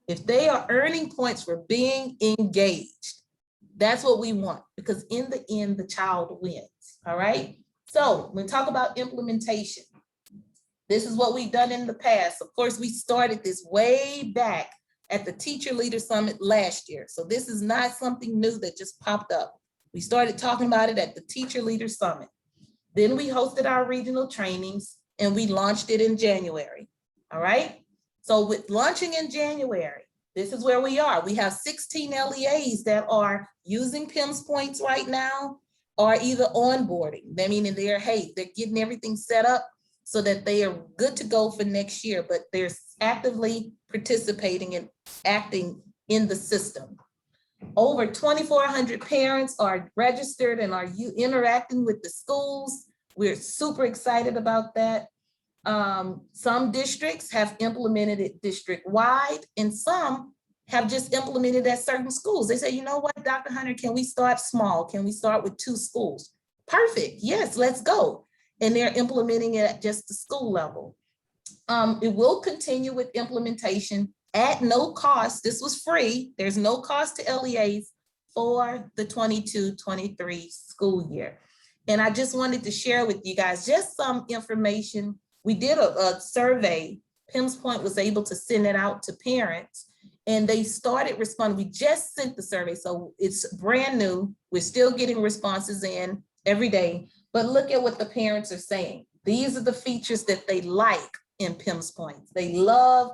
If they are earning points for being engaged, that's what we want, because in the end, the child wins, all right? So when we talk about implementation, this is what we've done in the past. Of course, we started this way back at the Teacher Leader Summit last year. So this is not something new that just popped up. We started talking about it at the Teacher Leader Summit. Then we hosted our regional trainings and we launched it in January, all right? So with launching in January, this is where we are. We have 16 LEAs that are using PIMS Points right now, or either onboarding. That meaning they're getting everything set up so that they are good to go for next year, but they're actively participating and acting in the system. Over 2,400 parents are registered and are interacting with the schools. We're super excited about that. Some districts have implemented it district-wide, and some have just implemented at certain schools. They say, you know what, Dr. Hunter, can we start small? Can we start with 2 schools? Perfect, yes, let's go. And they're implementing it at just the school level. It will continue with implementation at no cost. This was free. There's no cost to LEAs for the 22-23 school year. And I just wanted to share with you guys just some information. We did a survey. PIMS Point was able to send it out to parents and they started responding. We just sent the survey, so it's brand new. We're still getting responses in every day, but look at what the parents are saying. These are the features that they like in PIMS Points. They love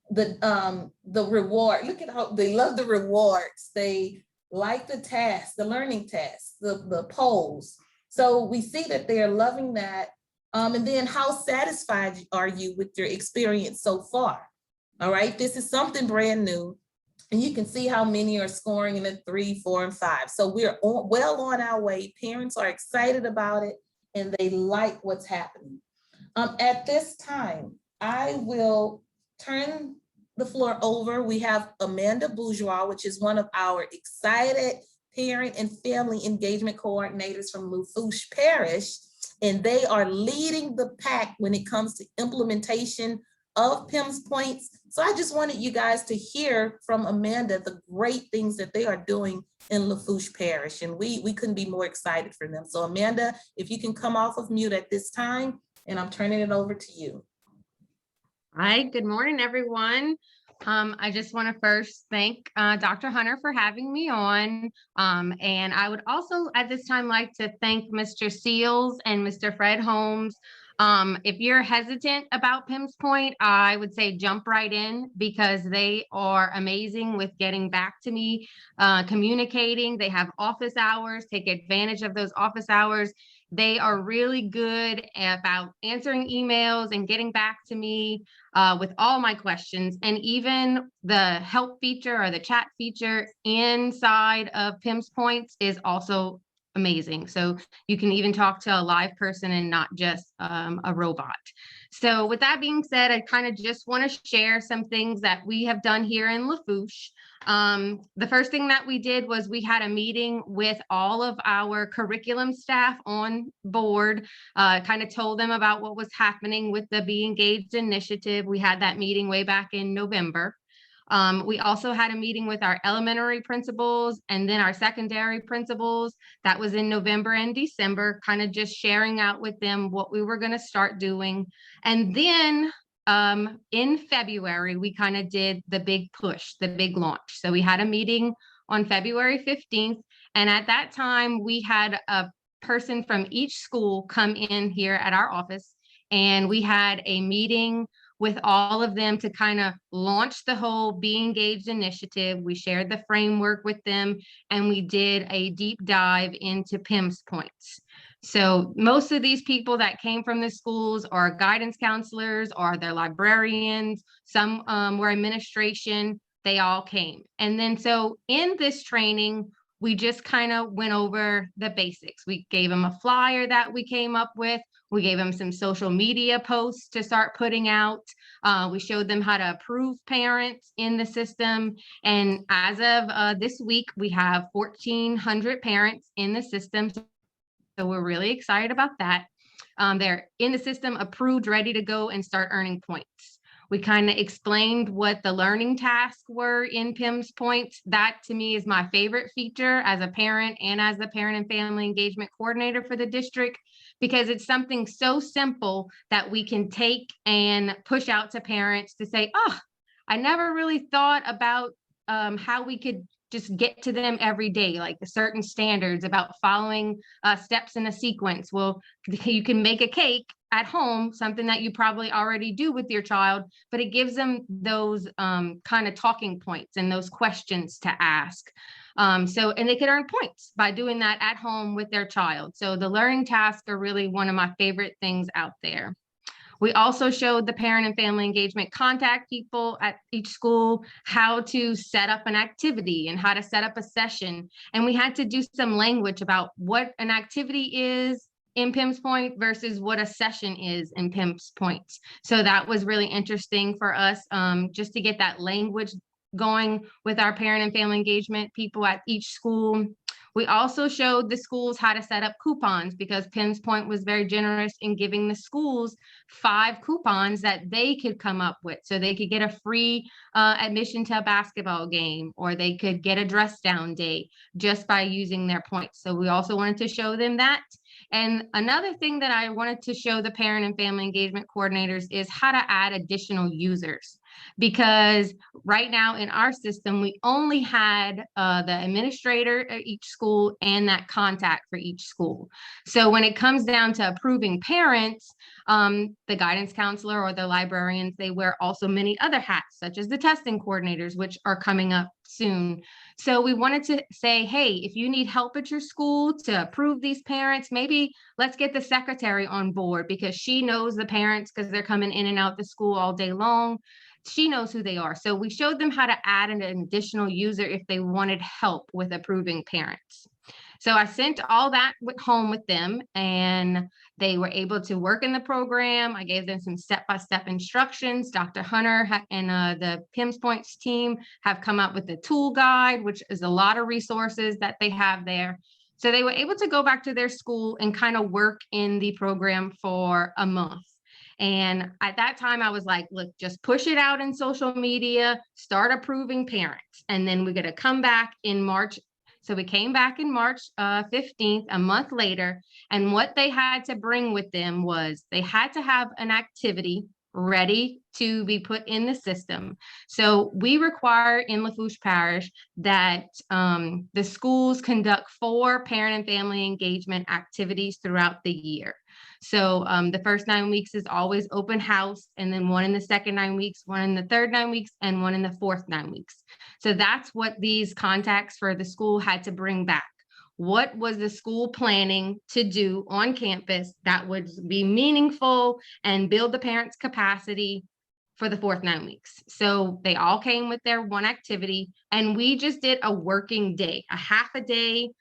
the reward. Look at how they love the rewards. They like the tasks, the learning tasks, the polls. So we see that they're loving that. And then how satisfied are you with your experience so far? All right, this is something brand new. And you can see how many are scoring in the 3, 4, and 5. So we're well on our way. Parents are excited about it and they like what's happening. At this time, I will turn the floor over. We have Amanda Bourgeois, which is one of our excited parent and family engagement coordinators from Lafourche Parish, and they are leading the pack when it comes to implementation of PIMS points. So I just wanted you guys to hear from Amanda the great things that they are doing in Lafourche Parish, and we couldn't be more excited for them. So Amanda, if you can come off of mute at this time, and I'm turning it over to you. Hi, good morning, everyone. I just want to first thank Dr. Hunter for having me on. And I would also at this time like to thank Mr. Seals and Mr. Fred Holmes. If you're hesitant about PIMS Point, I would say jump right in because they are amazing with getting back to me, communicating. They have office hours, take advantage of those office hours. They are really good about answering emails and getting back to me with all my questions. And even the help feature or the chat feature inside of PIMS Points is also amazing. So you can even talk to a live person and not just a robot. So with that being said, I kind of just want to share some things that we have done here in Lafourche. The first thing that we did was we had a meeting with all of our curriculum staff on board, kind of told them about what was happening with the Be Engaged initiative. We had that meeting way back in November. We also had a meeting with our elementary principals and then our secondary principals. That was in November and December, kind of just sharing out with them what we were going to start doing. And then in February, we kind of did the big push, the big launch. So we had a meeting on February 15th. And at that time, we had a person from each school come in here at our office. And we had a meeting with all of them to kind of launch the whole Be Engaged initiative. We shared the framework with them and we did a deep dive into PIMS points. So most of these people that came from the schools are guidance counselors or they're librarians, some were administration, they all came. And then so in this training, we just kind of went over the basics. We gave them a flyer that we came up with. We gave them some social media posts to start putting out. We showed them how to approve parents in the system. And as of this week, we have 1,400 parents in the system. So we're really excited about that. They're in the system, approved, ready to go and start earning points. We kind of explained what the learning tasks were in PIMS points. That to me is my favorite feature as a parent and as the parent and family engagement coordinator for the district, because it's something so simple that we can take and push out to parents to say, oh, I never really thought about how we could just get to them every day, like the certain standards about following steps in a sequence. Well, you can make a cake at home, something that you probably already do with your child, but it gives them those kind of talking points and those questions to ask. And they could earn points by doing that at home with their child. So the learning tasks are really one of my favorite things out there. We also showed the parent and family engagement contact people at each school how to set up an activity and how to set up a session. And we had to do some language about what an activity is in PIMS Point versus what a session is in PIMS Points. So that was really interesting for us, just to get that language going with our parent and family engagement people at each school. We also showed the schools how to set up coupons because PIMS Point was very generous in giving the schools 5 coupons that they could come up with. So they could get a free admission to a basketball game, or they could get a dress down day just by using their points. So we also wanted to show them that. And another thing that I wanted to show the parent and family engagement coordinators is how to add additional users. Because right now in our system, we only had the administrator at each school and that contact for each school. So when it comes down to approving parents, the guidance counselor or the librarians, they wear also many other hats, such as the testing coordinators, which are coming up soon. So we wanted to say, hey, if you need help at your school to approve these parents, maybe let's get the secretary on board because she knows the parents because they're coming in and out the school all day long. She knows who they are. So we showed them how to add an additional user if they wanted help with approving parents. So I sent all that home with them, and they were able to work in the program. I gave them some step-by-step instructions. Dr. Hunter and the PIMS Points team have come up with a tool guide, which is a lot of resources that they have there. So they were able to go back to their school and kind of work in the program for a month. And at that time, I was like, look, just push it out in social media, start approving parents. And then we're going to come back in March. So we came back in March 15th, a month later. And what they had to bring with them was they had to have an activity ready to be put in the system. So we require in Lafourche Parish that the schools conduct 4 parent and family engagement activities throughout the year. So the first 9 weeks is always open house, and then 1 in the second 9 weeks, 1 in the third 9 weeks, and 1 in the fourth 9 weeks. So that's what these contacts for the school had to bring back. What was the school planning to do on campus that would be meaningful and build the parents' capacity for the fourth 9 weeks? So they all came with their one activity, and we just did a working day, a half a day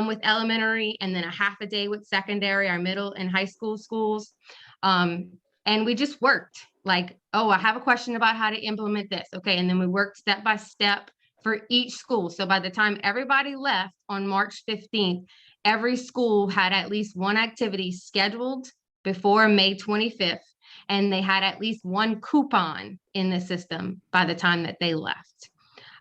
with elementary, and then a half a day with secondary, our middle and high school schools. And we just worked like, oh, I have a question about how to implement this. Okay. And then we worked step by step for each school. So by the time everybody left on March 15th, every school had at least one activity scheduled before May 25th. And they had at least one coupon in the system by the time that they left.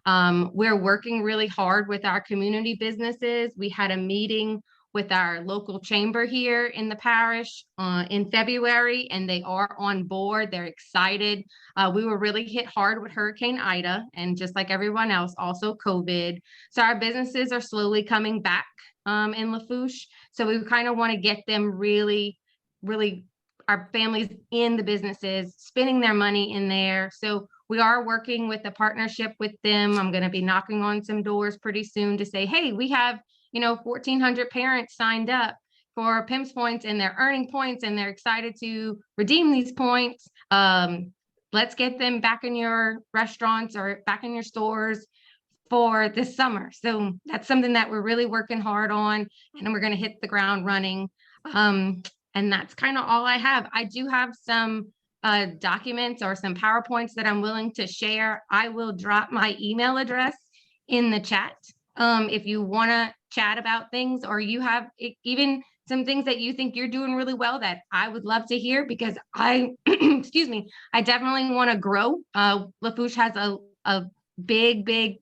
We're working really hard with our community businesses. We had a meeting with our local chamber here in the parish in February, and they are on board. They're excited. We were really hit hard with Hurricane Ida, and just like everyone else, also COVID. So our businesses are slowly coming back in Lafourche. So we kind of want to get them really, our families in the businesses, spending their money in there. So we are working with a partnership with them. I'm going to be knocking on some doors pretty soon to say, hey, we have 1,400 parents signed up for PIMS points, and they're earning points, and they're excited to redeem these points. Let's get them back in your restaurants or back in your stores for this summer. So that's something that we're really working hard on, and we're going to hit the ground running. And that's kind of all I have. I do have some documents or some PowerPoints that I'm willing to share. I will drop my email address in the chat. If you want to chat about things, or you have even some things that you think you're doing really well that I would love to hear, because I, excuse me, I definitely want to grow. Lafourche has a big way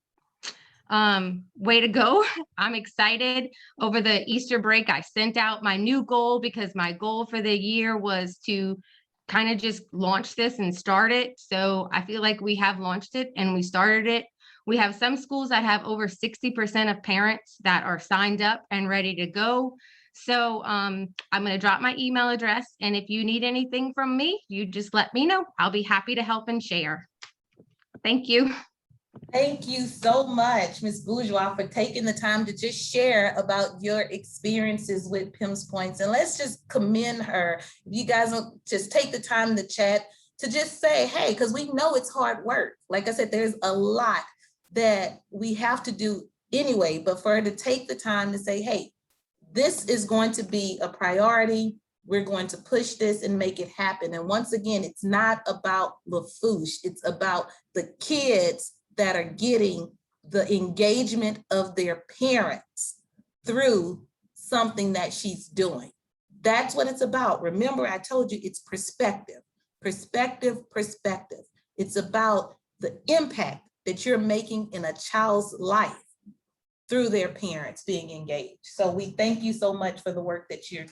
to go. I'm excited. Over the Easter break, I sent out my new goal, because my goal for the year was to kind of just launch this and start it. So I feel like we have launched it and we started it. We have some schools that have over 60% of parents that are signed up and ready to go. So I'm going to drop my email address, and if you need anything from me, you just let me know. I'll be happy to help and share. Thank you. Thank you so much, Ms. Bourgeois, for taking the time to just share about your experiences with PIMS Points. And let's just commend her. If you guys will just take the time to chat, to just say, hey, because we know it's hard work. Like I said, there's a lot that we have to do anyway, but for her to take the time to say, hey, this is going to be a priority. We're going to push this and make it happen. And once again, it's not about Lafourche. It's about the kids that are getting the engagement of their parents through something that she's doing. That's what it's about. Remember, I told you it's perspective. It's about the impact that you're making in a child's life through their parents being engaged. So we thank you so much for the work that you're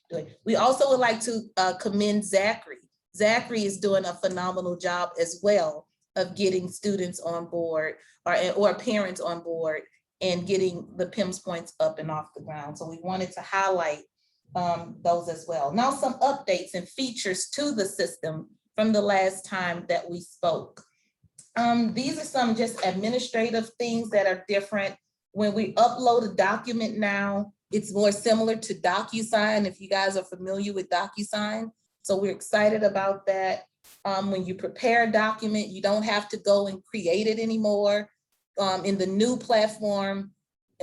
doing. We also would like to commend Zachary. Zachary is doing a phenomenal job as well of getting students on board or parents on board and getting the PIMS points up and off the ground. So we wanted to highlight those as well. Now some updates and features to the system from the last time that we spoke. These are some just administrative things that are different. When we upload a document now, it's more similar to DocuSign, if you guys are familiar with DocuSign. So we're excited about that. When you prepare a document, you don't have to go and create it anymore. In the new platform,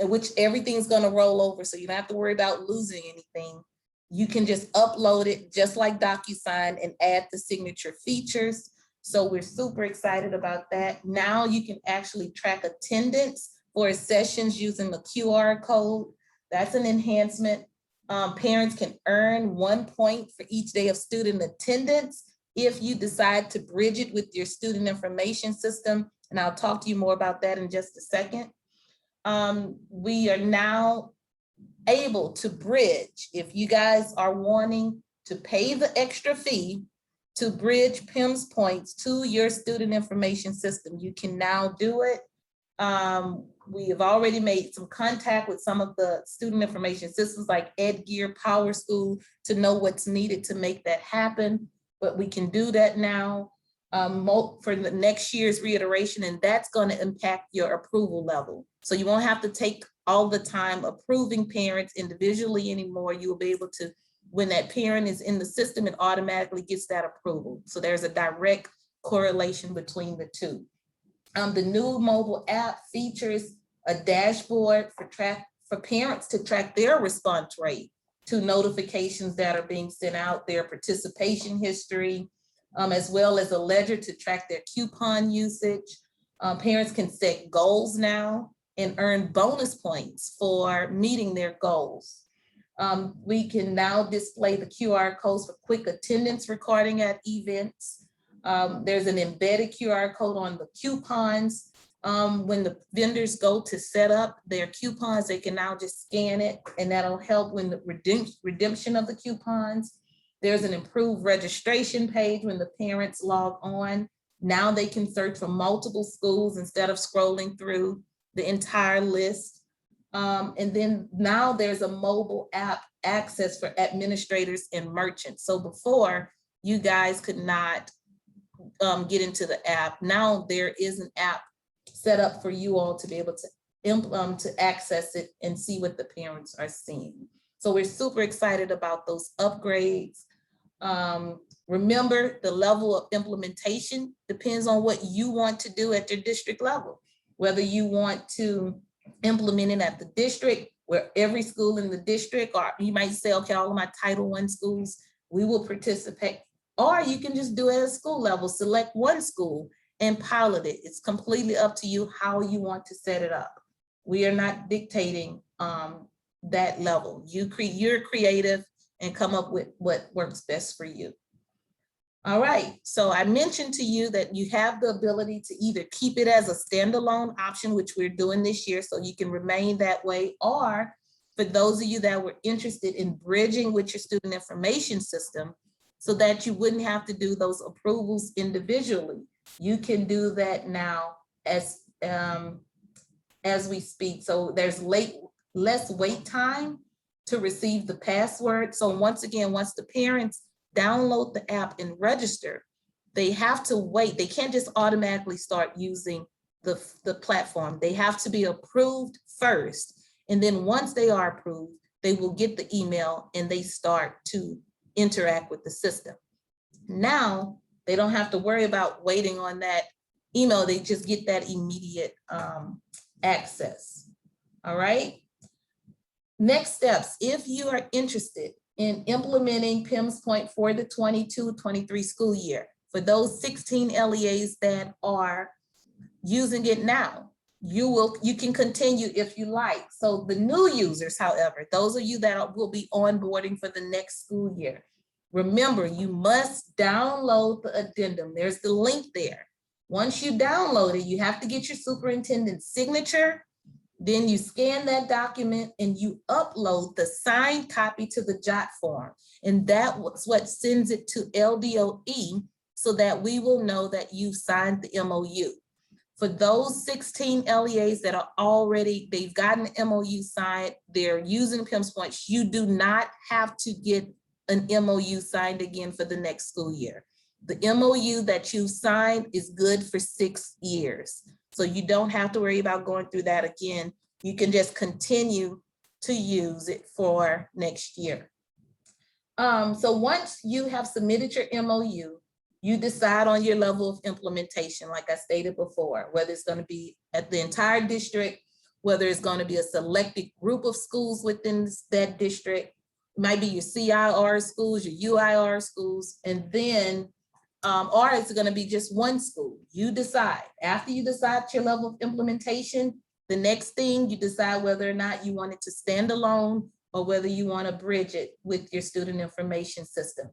which everything's gonna roll over, so you don't have to worry about losing anything. You can just upload it just like DocuSign and add the signature features. So we're super excited about that. Now you can actually track attendance for sessions using the QR code. That's an enhancement. Parents can earn 1 point for each day of student attendance if you decide to bridge it with your student information system. And I'll talk to you more about that in just a second. We are now able to bridge, if you guys are wanting to pay the extra fee to bridge PIMS points to your student information system, you can now do it. We have already made some contact with some of the student information systems like EdGear, PowerSchool, to know what's needed to make that happen, but we can do that now for the next year's reiteration, and that's going to impact your approval level. So you won't have to take all the time approving parents individually anymore. You will be able to, when that parent is in the system, it automatically gets that approval. So there's a direct correlation between the two. The new mobile app features a dashboard for parents to track their response rate to notifications that are being sent out, their participation history, as well as a ledger to track their coupon usage. Parents can set goals now and earn bonus points for meeting their goals. We can now display the QR codes for quick attendance recording at events. There's an embedded QR code on the coupons. When the vendors go to set up their coupons, they can now just scan it, and that'll help when the redemption of the coupons. There's an improved registration page when the parents log on. Now they can search for multiple schools instead of scrolling through the entire list. And then now there's a mobile app access for administrators and merchants. So before, you guys could not get into the app. Now there is an app set up for you all to be able to access it and see what the parents are seeing. So we're super excited about those upgrades. Remember, the level of implementation depends on what you want to do at your district level. Whether you want to implement it at the district, where every school in the district, or you might say, okay, all of my Title I schools, we will participate. Or you can just do it at a school level, select one school and pilot it. It's completely up to you how you want to set it up. We are not dictating that level. You're creative and come up with what works best for you. All right, so I mentioned to you that you have the ability to either keep it as a standalone option, which we're doing this year, so you can remain that way, or for those of you that were interested in bridging with your student information system so that you wouldn't have to do those approvals individually, you can do that now as we speak. So there's less wait time to receive the password. So once again, once the parents download the app and register, they have to wait. They can't just automatically start using the platform. They have to be approved first. And then once they are approved, they will get the email and they start to interact with the system. Now, they don't have to worry about waiting on that email. They just get that immediate access. All right. Next steps, if you are interested in implementing PIMS point for the 22-23 school year, for those 16 LEAs that are using it now, you can continue if you like. So the new users, however, those of you that will be onboarding for the next school year, remember, you must download the addendum. There's the link there. Once you download it, you have to get your superintendent's signature. Then you scan that document and you upload the signed copy to the JOT form. And that was what sends it to LDOE so that we will know that you signed the MOU. For those 16 LEAs that are already, they've gotten the MOU signed, they're using PIMS points, you do not have to get an MOU signed again for the next school year. The MOU that you signed is good for 6 years. So you don't have to worry about going through that again. You can just continue to use it for next year. So once you have submitted your MOU, you decide on your level of implementation, like I stated before, whether it's going to be at the entire district whether it's going to be a selected group of schools within that district. It might be your CIR schools, your UIR schools, and then, or it's going to be just one school. You decide. After you decide your level of implementation, the next thing you decide whether or not you want it to stand alone or whether you want to bridge it with your student information system.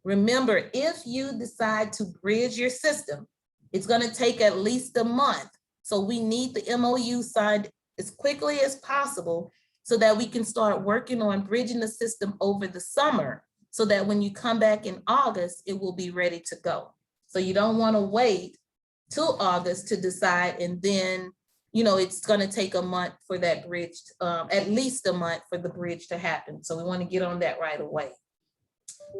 Remember, if you decide to bridge your system, it's going to take at least a month. So we need the MOU signed as quickly as possible so that we can start working on bridging the system over the summer so that when you come back in August, it will be ready to go. So you don't want to wait till August to decide, and then, you know, it's going to take a month for that bridge, at least a month for the bridge to happen. So we want to get on that right away.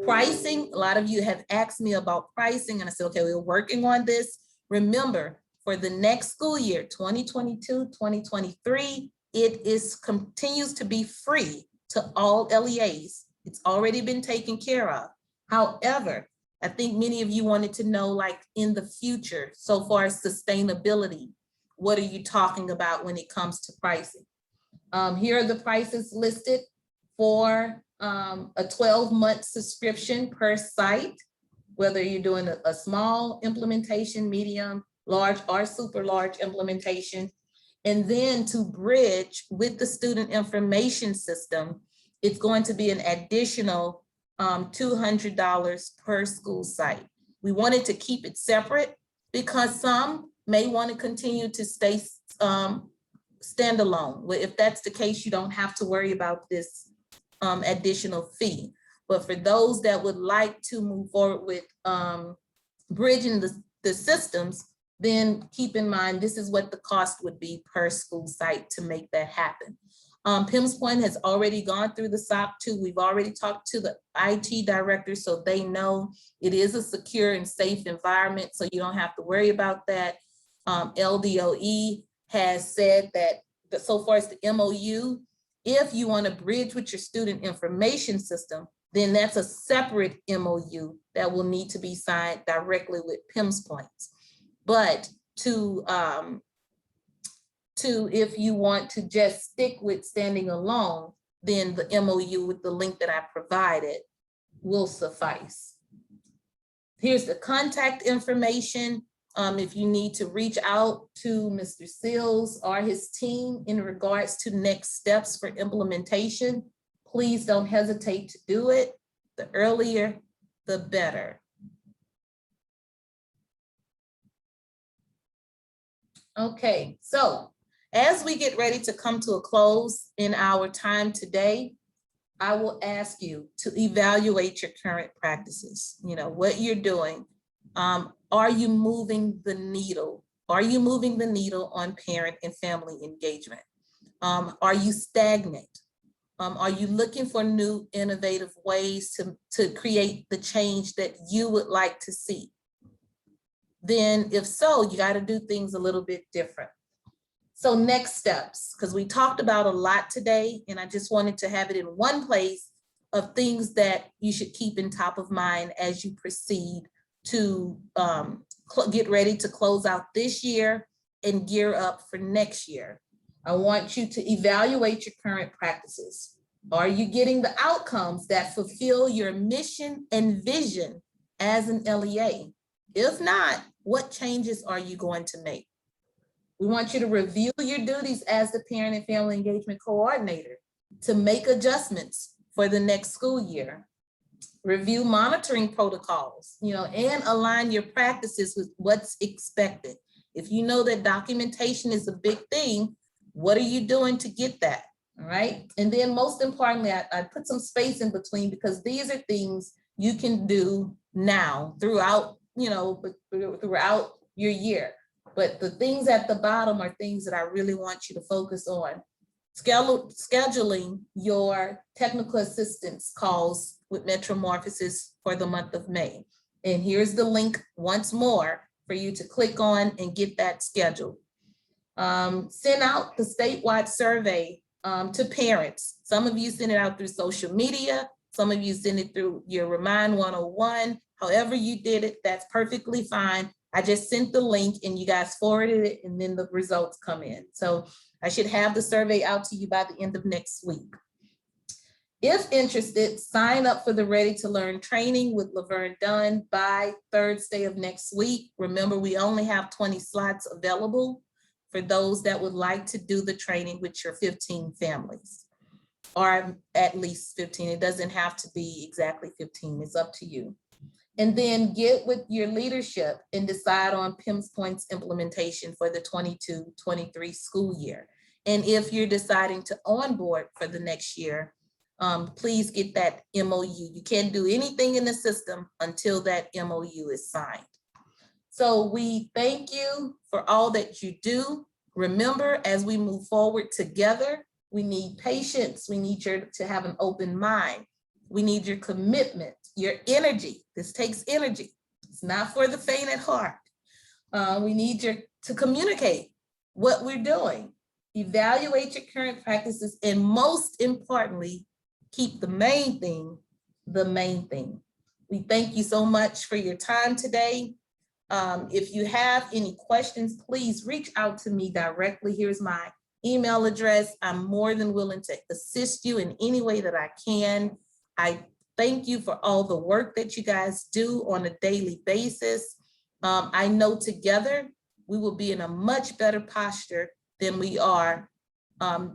Pricing, a lot of you have asked me about pricing, and I said, okay, we're working on this. Remember, for the next school year, 2022-2023, it continues to be free to all LEAs. It's already been taken care of. However, I think many of you wanted to know, like, in the future, so far as sustainability, what are you talking about when it comes to pricing? Here are the prices listed for a 12-month subscription per site, whether you're doing a small implementation, medium, large, or super large implementation. And then to bridge with the student information system, it's going to be an additional $200 per school site. We wanted to keep it separate because some may want to continue to stay standalone. Well, if that's the case, you don't have to worry about this additional fee. But for those that would like to move forward with bridging the systems, then keep in mind, this is what the cost would be per school site to make that happen. PIMS Point has already gone through the SOC 2. We've already talked to the IT director, so they know it is a secure and safe environment, so you don't have to worry about that. LDOE has said that so far as the MOU, if you want to bridge with your student information system, then that's a separate MOU that will need to be signed directly with PIMS Points. But if you want to just stick with standing alone, then the MOU with the link that I provided will suffice. Here's the contact information. If you need to reach out to Mr. Seals or his team in regards to next steps for implementation, please don't hesitate to do it. The earlier, the better. Okay, so as we get ready to come to a close in our time today, I will ask you to evaluate your current practices. You know, what you're doing. Are you moving the needle? Are you moving the needle on parent and family engagement? Are you stagnant? Are you looking for new innovative ways to create the change that you would like to see? Then if so, you got to do things a little bit different. So next steps, because we talked about a lot today, and I just wanted to have it in one place of things that you should keep in top of mind as you proceed to get ready to close out this year and gear up for next year. I want you to evaluate your current practices. Are you getting the outcomes that fulfill your mission and vision as an LEA? If not, what changes are you going to make? We want you to review your duties as the Parent and Family Engagement Coordinator to make adjustments for the next school year. Review monitoring protocols, and align your practices with what's expected. If you know that documentation is a big thing, what are you doing to get that? All right. And then most importantly, I put some space in between because these are things you can do now throughout your year. But the things at the bottom are things that I really want you to focus on. Scheduling your technical assistance calls with Metromorphosis for the month of May. And here's the link once more for you to click on and get that scheduled. Send out the statewide survey to parents. Some of you send it out through social media. Some of you send it through your Remind 101. However you did it, that's perfectly fine. I just sent the link and you guys forwarded it and then the results come in. So I should have the survey out to you by the end of next week. If interested, sign up for the Ready to Learn training with Laverne Dunn by Thursday of next week. Remember, we only have 20 slots available for those that would like to do the training with your 15 families, or at least 15. It doesn't have to be exactly 15, it's up to you. And then get with your leadership and decide on PIMS points implementation for the 22-23 school year. And if you're deciding to onboard for the next year, please get that MOU. You can't do anything in the system until that MOU is signed. So we thank you for all that you do. Remember, as we move forward together, we need patience. We need you to have an open mind. We need your commitment, your energy. This takes energy. It's not for the faint at heart. We need you to communicate what we're doing, evaluate your current practices, and most importantly, keep the main thing, the main thing. We thank you so much for your time today. If you have any questions, please reach out to me directly. Here's my email address. I'm more than willing to assist you in any way that I can. I thank you for all the work that you guys do on a daily basis. I know together we will be in a much better posture than we are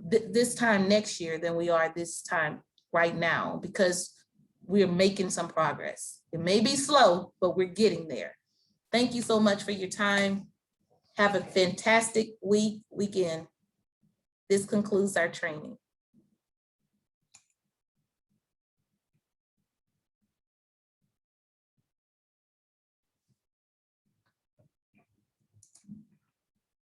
this time next year than we are this time right now, because we're making some progress. It may be slow, but we're getting there. Thank you so much for your time. Have a fantastic weekend. This concludes our training.